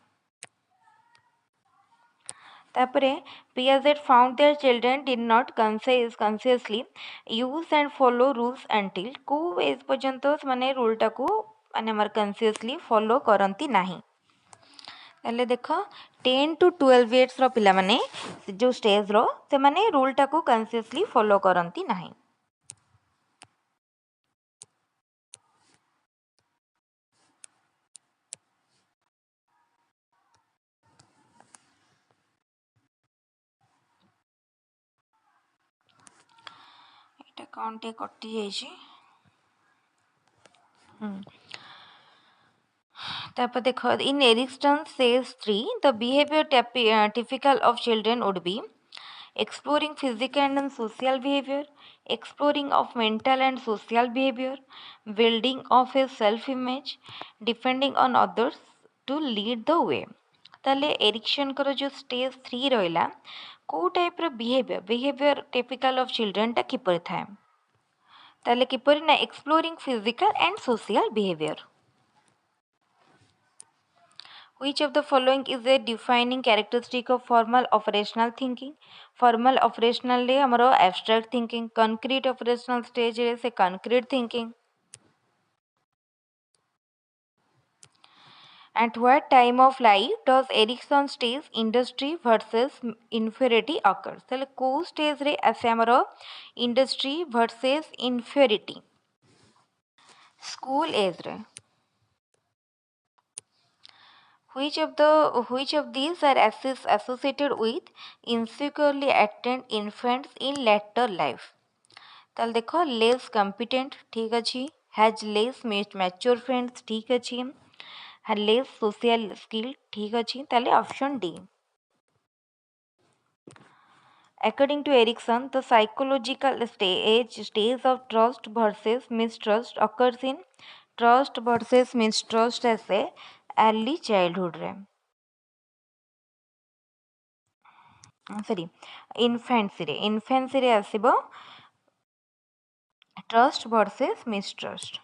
[SPEAKER 1] तापरे Piaget found that children did not consciously use and follow rules until को एज पर्यंत माने रूल टा को माने हमर कॉन्शियसली फॉलो करंती नाही। ताले देखो 10 to 12 इयर्स रो पिला माने जो स्टेज रो से माने रूल टा को कॉन्शियसली फॉलो करंती नाही। एटा काउंटे कटि जाइछि। तापर देखो इन Ericsson says 3 the behavior typical of children would be exploring physical and social behavior, exploring of mental and social behavior, building of a self image, depending on others to lead the way। ताले Erikson करो जो stage 3 रहिला को type रो behaviour typical of children टा किपर थाए ताले किपर ना exploring physical and social behaviour. Which of the following is a defining characteristic of formal operational thinking? Formal operational ले हमारो abstract thinking, concrete operational stage रे से concrete thinking। At what time of life does Erikson stage industry versus inferiority occurs? ताले को stage रे ऐसे हमारो industry versus inferiority school age रे। which of these are associated with insecurely acted infants in later life? তাহলে ଦେଖ less competent ଠିକ୍ ଅଛି, has less mature friends ଠିକ୍ ଅଛି, had less social skill ଠିକ୍ ଅଛି, ତାହେଲେ option D. According to Erickson, the psychological stage of trust versus mistrust occurs in trust versus mistrust as a early childhood रे. Sorry infancy रे आसीबो trust versus mistrust.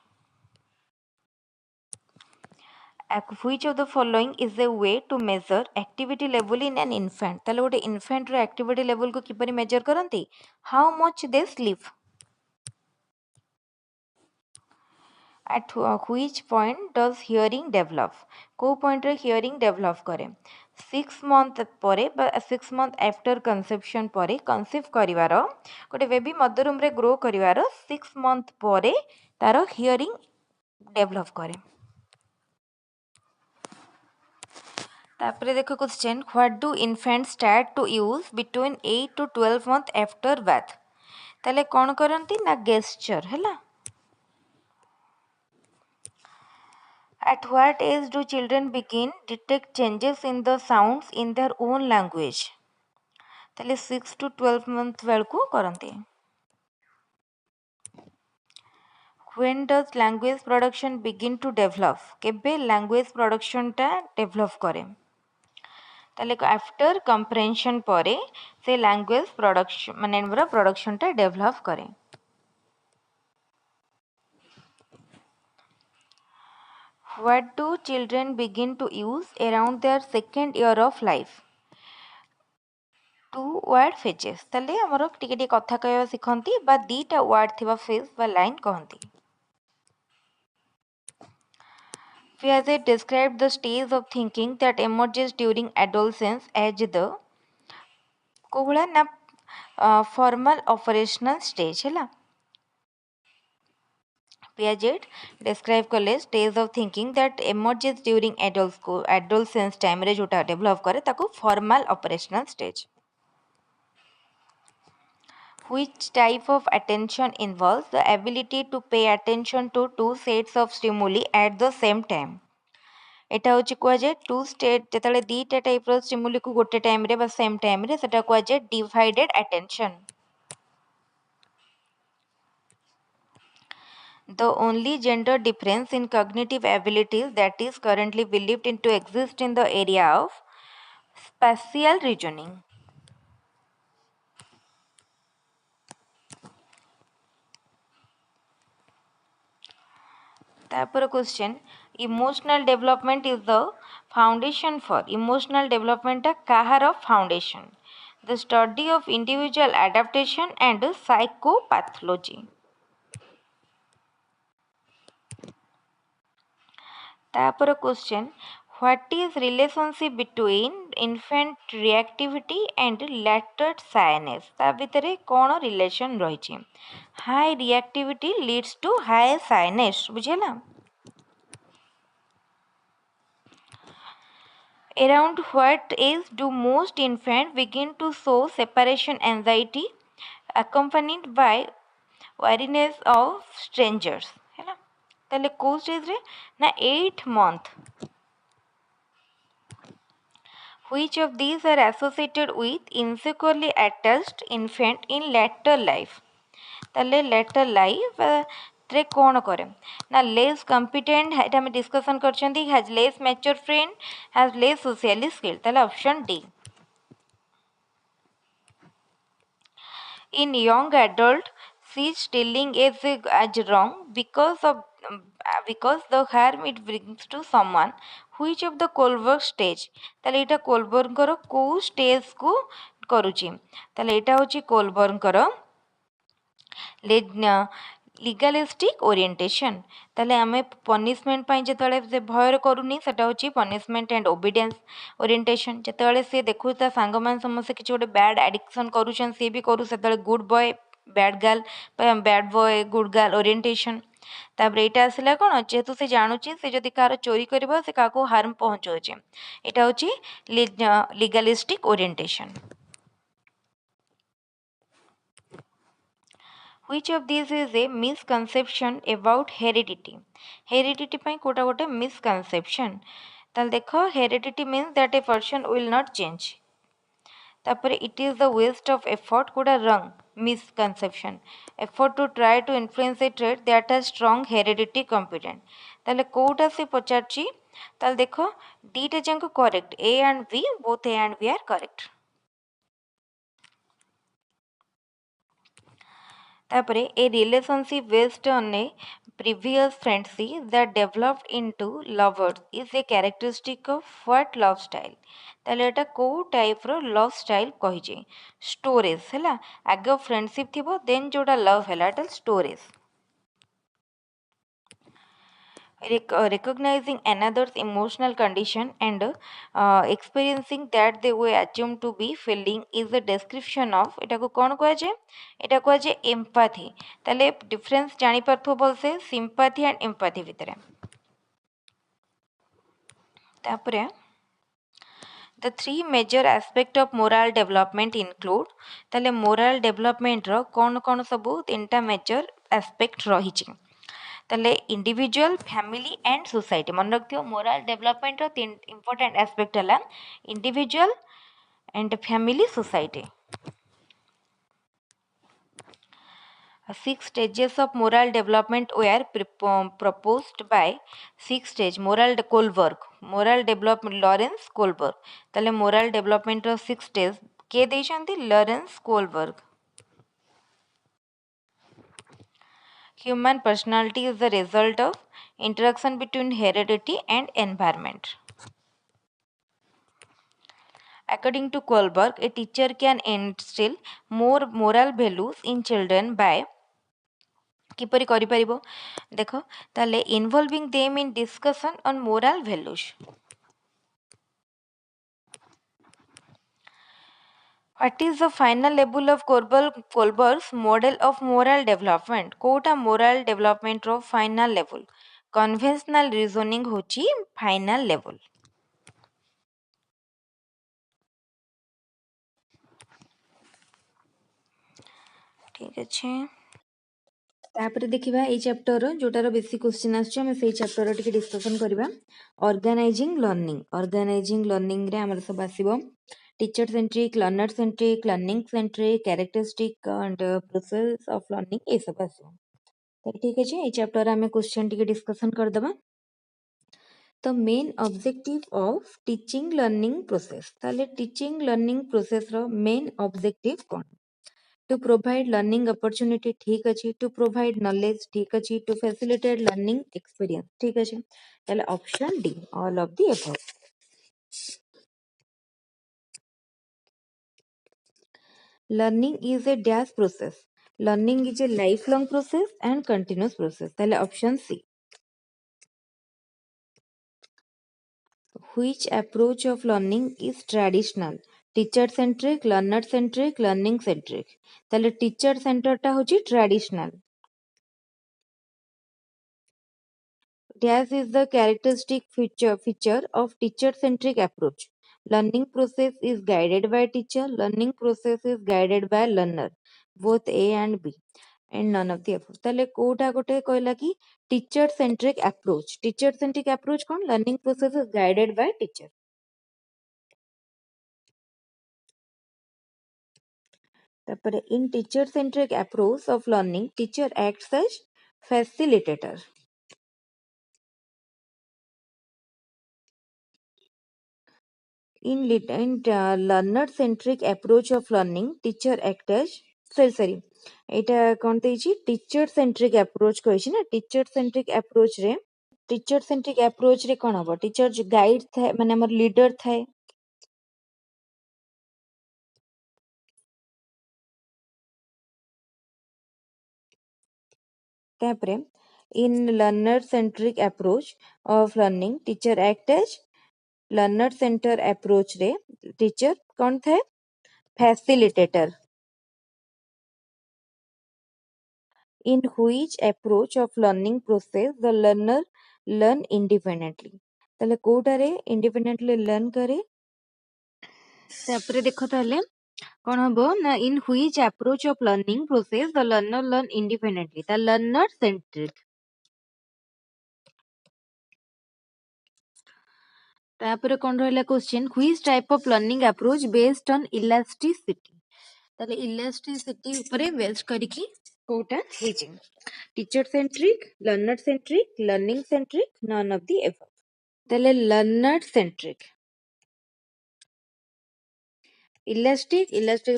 [SPEAKER 1] Which of the following is a way to measure activity level in an infant? ताले गोटे infant रो activity level को किपरि measure करंती? How much they sleep? At which point does hearing develop? को point रे hearing develop करे? 6 month परे 6 month after conception परे conceive करिवार गोटे बेबी मदर रूम रे ग्रो करिवार 6 month परे तारो hearing develop करे. तापरे देखो question, what do infant start to use between 8 to 12 month after birth? ताले कौन करंती ना गेस्चर हैला. At what age do children begin detect changes in the sounds in their own language? ताले 6 to 12 month बेलकु करंती. When does language production begin to develop? केबे language production टा develop करे? ताले after कंप्रेhension परे से लैंग्वेज प्रोडक्शन माने production टा develop करे. What do children begin to use around their second year of life? 2 word phases. ताले हमरो टिके टिके कथा कहवा सिखंती बा दीटा वर्ड थिबा फेज बा line कहंती. Piaget described the stage of thinking that emerges during adolescence as the Kohla ना formal operational stage हैला. Piaget describe कले stage of thinking that emerges during adolescence time रे जोटा develop करे ताको formal operational stage. Which type of attention involves the ability to pay attention to two sets of stimuli at the same time? एटा होची कुआ जे to state जेतले दीटा टाइप रो स्टिमुली को गोटे टाइम रे बा सेम टाइम रे सेटा कुआ J divided attention. The only gender difference in cognitive abilities that is currently believed to exist in the area of spatial reasoning. तापर question, emotional development is the foundation for emotional development काहार foundation? The study of individual adaptation and psychopathology. तापर question, what is relationship between infant reactivity and later shyness? ता भितर कौन relation रही? High reactivity leads to high shyness. बुझेला. Around what age do most infants begin to show separation anxiety accompanied by weariness of strangers? है ना. ताले को stage रे ना 8 month. Which of these are associated with insecurely attached infant in later life? ताले later life रे कौन करे ना लेस कॉम्पिटेंट एटा हम डिस्कशन करछंती, has less mature friend, has less socially skill. ताले option D. In young adult, see stealing as wrong because the harm it brings to someone. Which of the Kohlberg stage? ताले एटा Kohlberg करो को stage को करूची. ताले एटा होची Kohlberg करो लिगालिस्टिक orientation. ताले आमे पनिशमेंट पाई जेतले से भयर करूनी सेटा होची पनिशमेंट एंड ओबीडियंस ओरिएंटेशन. जेतले से देखु ता सांग मान समस्त किछ गोटे बैड एडिक्शन करूछन से भी करू सेतले good boy bad girl bad boy good girl orientation. तापर एटा आसला कौन जेहेतु से जानुची से जदि कार चोरी कर से क्या हार्म पहुँचाऊे यहाँ हूँ legalistic orientation. Which of these is a misconception about heredity? Heredity ପାଇଁ କୋଉଟା ଗୋଟେ misconception। ତାହେଲେ ଦେଖ heredity means that a person will not change। ତାପରେ it is the waste of effort କୋଉଟା wrong misconception। effort to try to influence a trait that has strong heredity component। ତାହେଲେ କୋଉଟା ସେ ପଚାରିଛି ତାହେଲେ ଦେଖ ଦିଟା ଯାକ correct A and B both A and B are correct। तापरे a relationship based on a previous friendship that developed into lovers is a characteristic of what love style। ताले एटा को टाइप रो लव स्टाइल कहिजे स्टोरेज हैला आगे friendship थिबो then जोटा love हैला एटा storage. Recognizing another's emotional condition and experiencing that they were assumed to be feeling is a description of एटा को कौन कहा जाए एटा कहा जाए एम्पैथी। ताले डिफरेंस जानी पारथो बोलसे सिंपैथी एंड एम्पैथी भितरे। तापरे the three major aspect of moral development include ताले moral development रो कौन सबू तीनटा मेजर एस्पेक्ट रही ताले इंडिविजुअल फैमिली एंड सोसाइटी मन रखियो मोरल डेवलपमेंट रो तीन इंपोर्टेंट एस्पेक्ट हला individual and family society. 6 stages of moral development were proposed by 6 stage moral development Lawrence Kohlberg. ताले moral development रो 6 stage के देशंती Lawrence Kohlberg. Human personality is the result of interaction between heredity and environment. According to Kohlberg, a teacher can instill more moral values in children by किपरि करि परिबो देखो ताले involving them in discussion on moral values। What is the final level of Kohlberg's model of moral development? Kota moral development row final level conventional reasoning होची final level। ठीक अच्छे तापर देखिबा एई chapter रो जोटार बेसी question आछे हम सेई चैप्टर रो टिके डिस्कशन करबा। ऑर्गेनाइजिंग लर्निंग रे हमर सब आसीबो teacher centric learner centric learning centric characteristic and process of learning ए सब आसीबो। तो ठीक अच्छे एई चैप्टर हमें क्वेश्चन टिके डिस्कशन कर दबा। तो main objective of teaching learning process ताले टीचिंग लर्निंग प्रोसेस रो मेन ऑब्जेक्टिव कोन to provide learning opportunity ठीक अच्छी to provide knowledge ठीक अच्छी to facilitate learning experience ठीक अच्छी ताले option D all of the above। learning is a dash process learning is a lifelong process and continuous process ताले option C। which approach of learning is traditional teacher centric learner centric learning centric ताले teacher center टा होची traditional। Dash is the characteristic feature of teacher-centric approach. Learning process is guided by teacher. Learning process is guided by learner. Both A and B. And none of the above. ताले कोटा कोटे कहला कि teacher-centric approach. Teacher-centric approach कौन? Learning process is guided by teacher. तापरे in teacher-centric approach of learning, teacher acts as facilitator. In learner centric approach of learning teacher act as sorry एटा कोन देछि teacher centric approach कहछि ना teacher centric approach रे कोन हबो teacher जो guide थाए माने हमर leader थाए तापरे in learner centric approach of learning teacher act as learner center approach रे टीचर कोन थाए facilitator।
[SPEAKER 2] In which approach of learning process the learner learn independently? ତାହେଲେ କୋଉଟାରେ independently learn करे? ତାପରେ ଦେଖ ତାହେଲେ କଣ ହବ ନା in which approach of learning process the learner learn independently? The learner centric. ତାପରେ କଣ ରହିଲା question, which type of learning approach based on elasticity? ତାହେଲେ elasticity ଉପରେ ବେସ୍ କରିକି କୋଉଟା ହେଇଛି? Teacher centric, learner centric, learning centric, none of the above. ତାହେଲେ learner centric. Elastic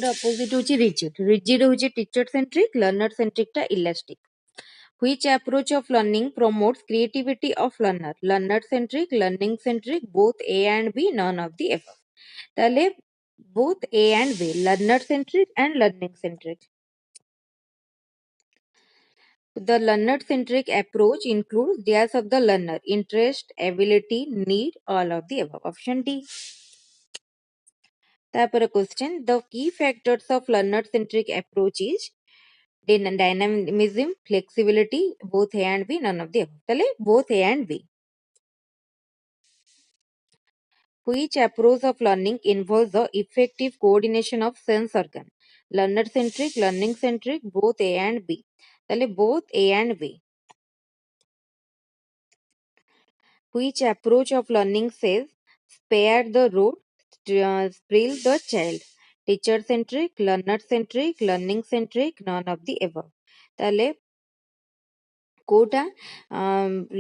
[SPEAKER 2] ର opposite ହଉଛି rigid. Rigid ହଉଛି teacher centric, learner centric ଟା elastic. Which approach of learning promotes creativity of learner? Learner centric, learning centric, both A and B, none of the above. ताले both A and B, learner centric and learning centric. The learner centric approach includes dash of the learner, interest, ability, need, all of the above. Option D. तापर question, the key factors of learner centric approach is dynamism, flexibility, both A and B, none of the above. ताले both A and B. Which approach of learning involves the effective coordination of sense organ? Learner centric, learning centric, both A and B. ताले both A and B. Which approach of learning says spare the rod, thrill the child? Teacher centric, learner centric, learning centric, none of the above. ताले Kota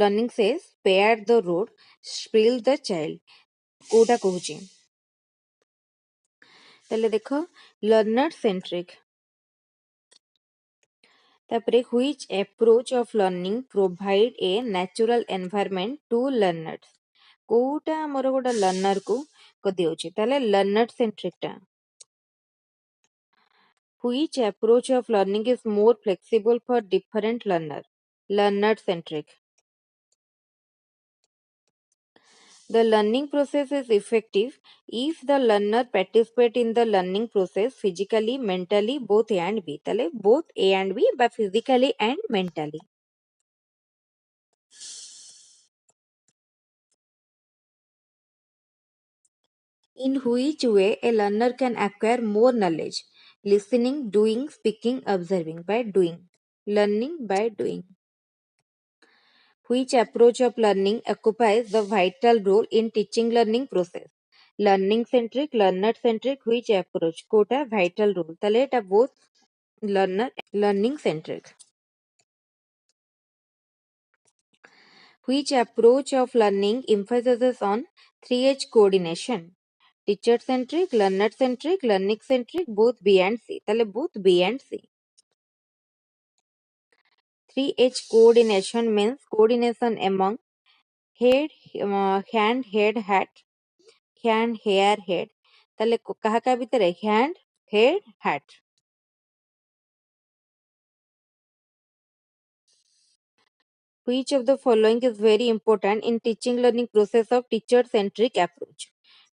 [SPEAKER 2] learning says spare the rod, thrill the child. Kota कहूची ताले देखो learner centric. तापरे which approach of learning provide a natural environment to learners? Kota मोर गोटा learner को दियोची ताले learner centric टा. Which approach of learning is more flexible for different learner? Learner centric. The learning process is effective if the learner participate in the learning process physically, mentally, both A and B. ताले both A and B, but physically and mentally. In which way a learner can acquire more knowledge? Listening, doing, speaking, observing. By doing. Learning by doing. Which approach of learning occupies the vital role in teaching learning process? Learning centric, learner centric, which approach? Quota vital role. তাহলে এটা both learner learning centric. Which approach of learning emphasizes on 3H coordination? Teacher centric, learner centric, learning centric, both B and C. তাহলে both B and C. 3H coordination means coordination among head, hand, head, hat, hand, hair, head. তাহলে কাহা কাহা ভিতরে hand, head, hat. Which of the following is very important in teaching learning process of teacher centric approach?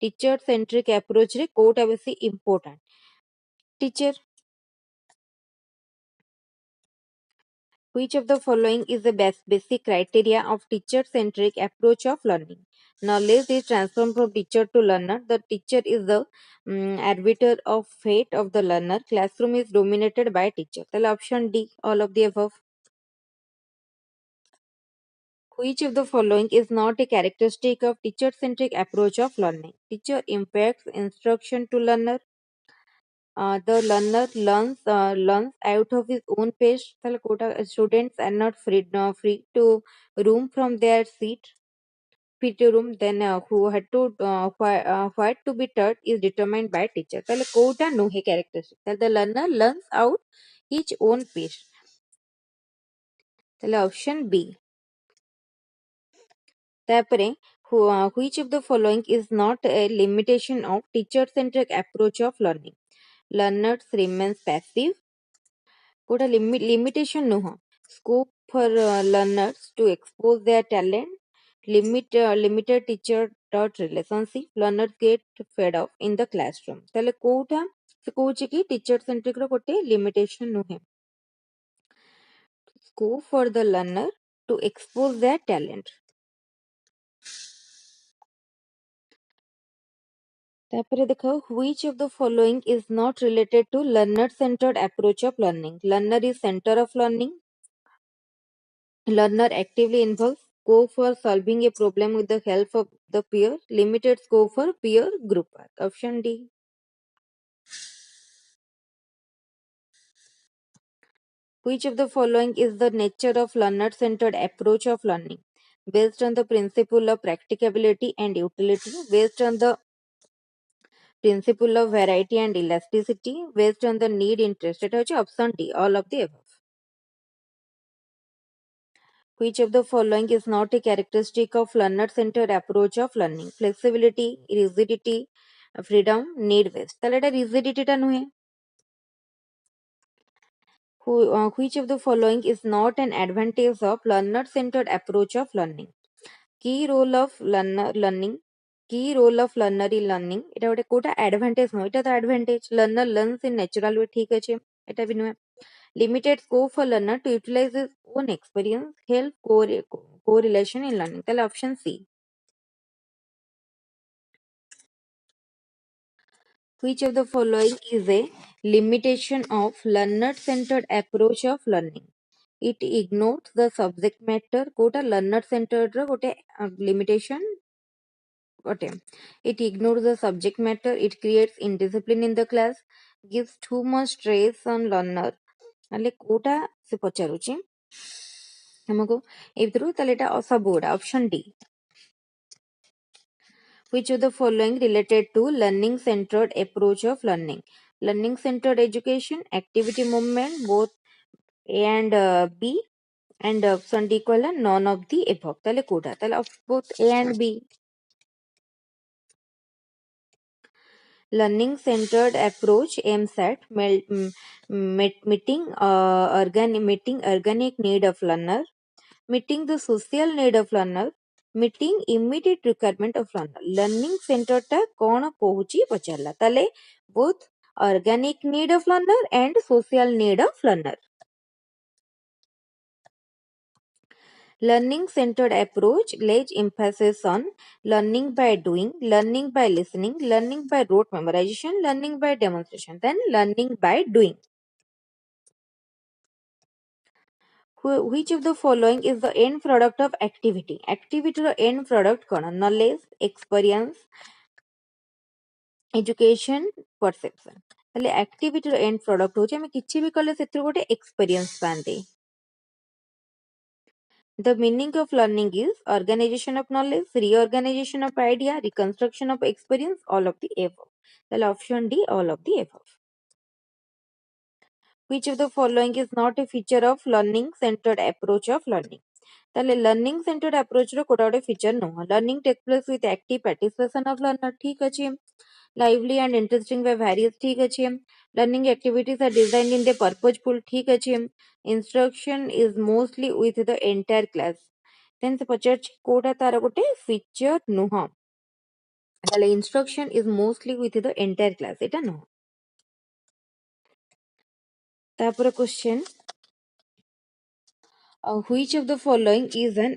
[SPEAKER 2] Teacher centric approach रे कोटा बेसी important. Teacher. Which of the following is the basic criteria of teacher centric approach of learning? Knowledge is transformed from teacher to learner. The teacher is the arbiter of fate of the learner. Classroom is dominated by teacher. The option D, all of the above. Which of the following is not a characteristic of teacher-centric approach of learning? Teacher impacts instruction to learner. The learner learns out of his own pace. Students are not free to roam from their seat. Free to room. Then who had to what to be taught is determined by teacher. Kota no he characteristic. The learner learns out his own pace. Option B. ତାପରେ which of the following is not a limitation of teacher-centric approach of learning? Learners remains passive. Kota limitation नुह. Scope for learners to expose their talent. Limited teacher taught relationship. Learners get fed up in the classroom. ताले कोटा से कोची की teacher-centric रो कोटे limitation नुहे. scope for the learner to expose their talent. তারপরে দেখো, which of the following is not related to learner centered approach of learning? Learner is center of learning. Learner actively involves. Scope for solving a problem with the help of the peer. Limited scope for peer group work. Option D. Which of the following is the nature of learner centered approach of learning? Based on the principle of practicability and utility, based on the principle of variety and elasticity, based on the need interest. এটা হচ্ছে option D, all of the above. Which of the following is not a characteristic of learner centered approach of learning? Flexibility, rigidity, freedom, need based. তাহলে এটা rigidity টা নয়. Which of the following is not an advantage of learner centered approach of learning? Key role of learning, key role of learner in learning, এটা ଗୋଟେ কোটা advantage নয়, এটা তো advantage. Learner learns in natural way, ঠিক আছে, এটা B নয়. Limited scope for learner to utilize his own experience, help correlation in learning. তাহলে option C. Which of the following is a limitation of learner centered approach of learning? It ignores the subject matter. Quota learner centered ର ଗୋଟେ limitation ଗୋଟେ. It ignores the subject matter. It creates indiscipline in the class. Gives too much stress on learner. ତାହେଲେ କୋଉଟା ସେ ପଚାରୁଛି ଆମକୁ ଏ ଭିତରୁ? ତାହେଲେ ଏଟା ସବୁ ଗୁଡା option D. Which of the following related to learning centered approach of learning? Learning centered education, activity movement, both A and B, and option D କହିଲା none of the above. ତାହେଲେ କୋଉଟା? ତାହେଲେ both A and B. Learning centered approach aims at meeting organic need of learner, meeting the social need of learner, meeting immediate requirement of learner. Learning centered ଟା କଣ କହୁଛି ପଚାରିଲା. ତାହେଲେ both organic need of learner and social need of learner. Learning centered approach lays emphasis on learning by doing, learning by listening, learning by rote memorization, learning by demonstration. Then learning by doing. Which of the following is the end product of activity? Activity ର end product କଣ? Knowledge, experience, education, perception. ତାହେଲେ activity ର end product ହଉଛି ଆମେ କିଛି ବି କଲେ ସେଥିରୁ ଗୋଟେ experience ପାଆନ୍ତି. The meaning of learning is organization of knowledge, reorganization of idea, reconstruction of experience, all of the above. The option D, all of the above. Which of the following is not a feature of learning centered approach of learning? ତାହେଲେ learning centered approach ର କୋଉଟା ଗୋଟେ feature ନୁହଁ. Learning takes place with active participation of learner, ଠିକ ଅଛି. Lively and interesting by various, ଠିକ ଅଛି. Learning activities are designed in the purposeful, ଠିକ ଅଛି. Instruction is mostly with the entire class. Then ସେ ପଚାରୁଛି କୋଉଟା ତାର ଗୋଟେ feature ନୁହଁ. ତାହେଲେ instruction is mostly with the entire class, ଏଟା ନୁହଁ. ତାପରେ question, which of the following is an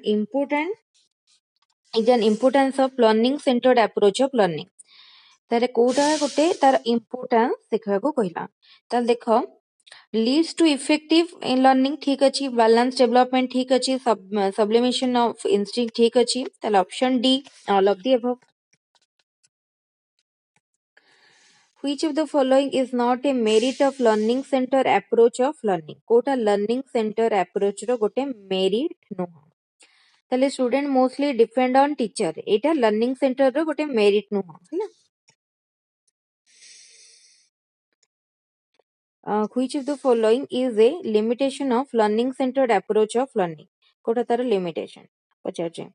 [SPEAKER 2] importance of learning centered approach of learning? ତାହେଲେ କୋଉଟା ଗୋଟେ ତାର importance ଦେଖିବାକୁ କହିଲା. ତାହେଲେ ଦେଖ, leads to effective in learning, ଠିକ ଅଛି. balance development, ଠିକ ଅଛି. sublimation of instinct, ଠିକ ଅଛି. ତାହେଲେ option D, all of the above. Which of the following is not a merit of learning center approach of learning? କୋଉଟା learning center approach ର ଗୋଟେ merit ନୁହଁ. ତାହେଲେ student mostly depend on teacher, ଏଇଟା learning center ର ଗୋଟେ merit ନୁହଁ, ହେଲା. Which of the following is a limitation of learning centered approach of learning? କୋଉଟା ତାର limitation ପଚାରୁଛେ.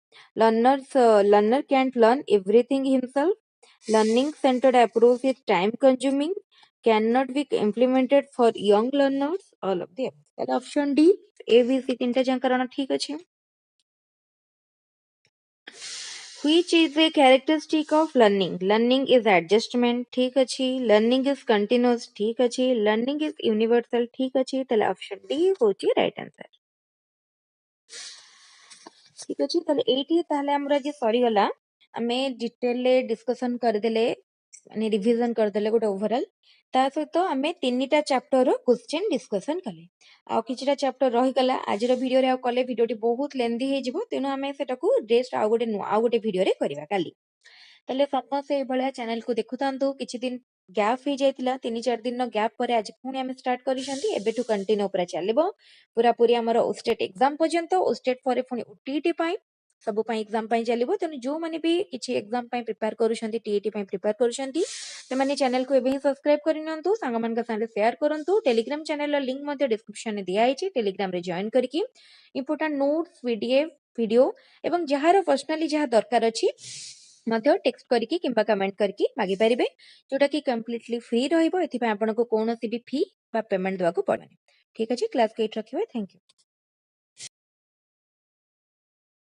[SPEAKER 2] Learner can't learn everything himself. Learning centered approach is time consuming, cannot be implemented for young learners, all of the above. ତାହେଲେ option D, A, B, C ତିନିଟା ଯାକର ଠିକ ଅଛି. Which is a characteristic of learning? Learning is adjustment, ठीक अछि. Learning is continuous, ठीक अछि. Learning is universal, ठीक अछि. ताले option D होची right answer. ठीक अच्छे ताले हमर आज सरीगला आमे डिटेल डिस्कशन करदेले माने रिवीजन करदेले गोटे ओवरऑल ता सहित आमे तीनटा चैप्टर रो क्वेश्चन डिस्कशन कले आ किछटा चैप्टर रही गला आज रो वीडियो रे आ कले वीडियो टी बहुत लेंथी हे जिवो तेनु आमे सेटा को रेस्ट आ गोटे वीडियो रे करबा काली ताले समस्त ए भलिया चैनल को देखुतांतु किछि दिन गैप हो जाइतिला 3-4 दिन नो गैप पर आज पुणी आमे स्टार्ट करिसंती एबेटू कंटिन्यू पूरा चलिबो पूरा पूरी हमर ओस्टेट एग्जाम पर्यंत ओस्टेट परे पुणी ओटीटी पाई सब पाई एग्जाम पाई चलिबो तेनु जो माने भी किछि एग्जाम पाई प्रिपेयर करूछंती टीईटी पाई प्रिपेयर करूछंती ते माने चैनल को एबे ही सब्सक्राइब करिनंतु संग मान का साथे शेयर करंतु टेलीग्राम चैनल रो लिंक मध्ये डिस्क्रिप्शन में दिया आइछि टेलीग्राम रे जॉइन करके इंपोर्टेंट नोट्स पीडीएफ वीडियो एवं जहार पर्सनली जहा दरकार अछि मध्य टेक्स्ट करके किंबा कमेंट करके मागी परिबे जोटा कि कंप्लीटली फ्री रहइबो एथि आपनको कोनोसी भी फी बा पेमेंट देवा को पड़बनी ठीक अछि क्लास को एट रखिबे थैंक यू।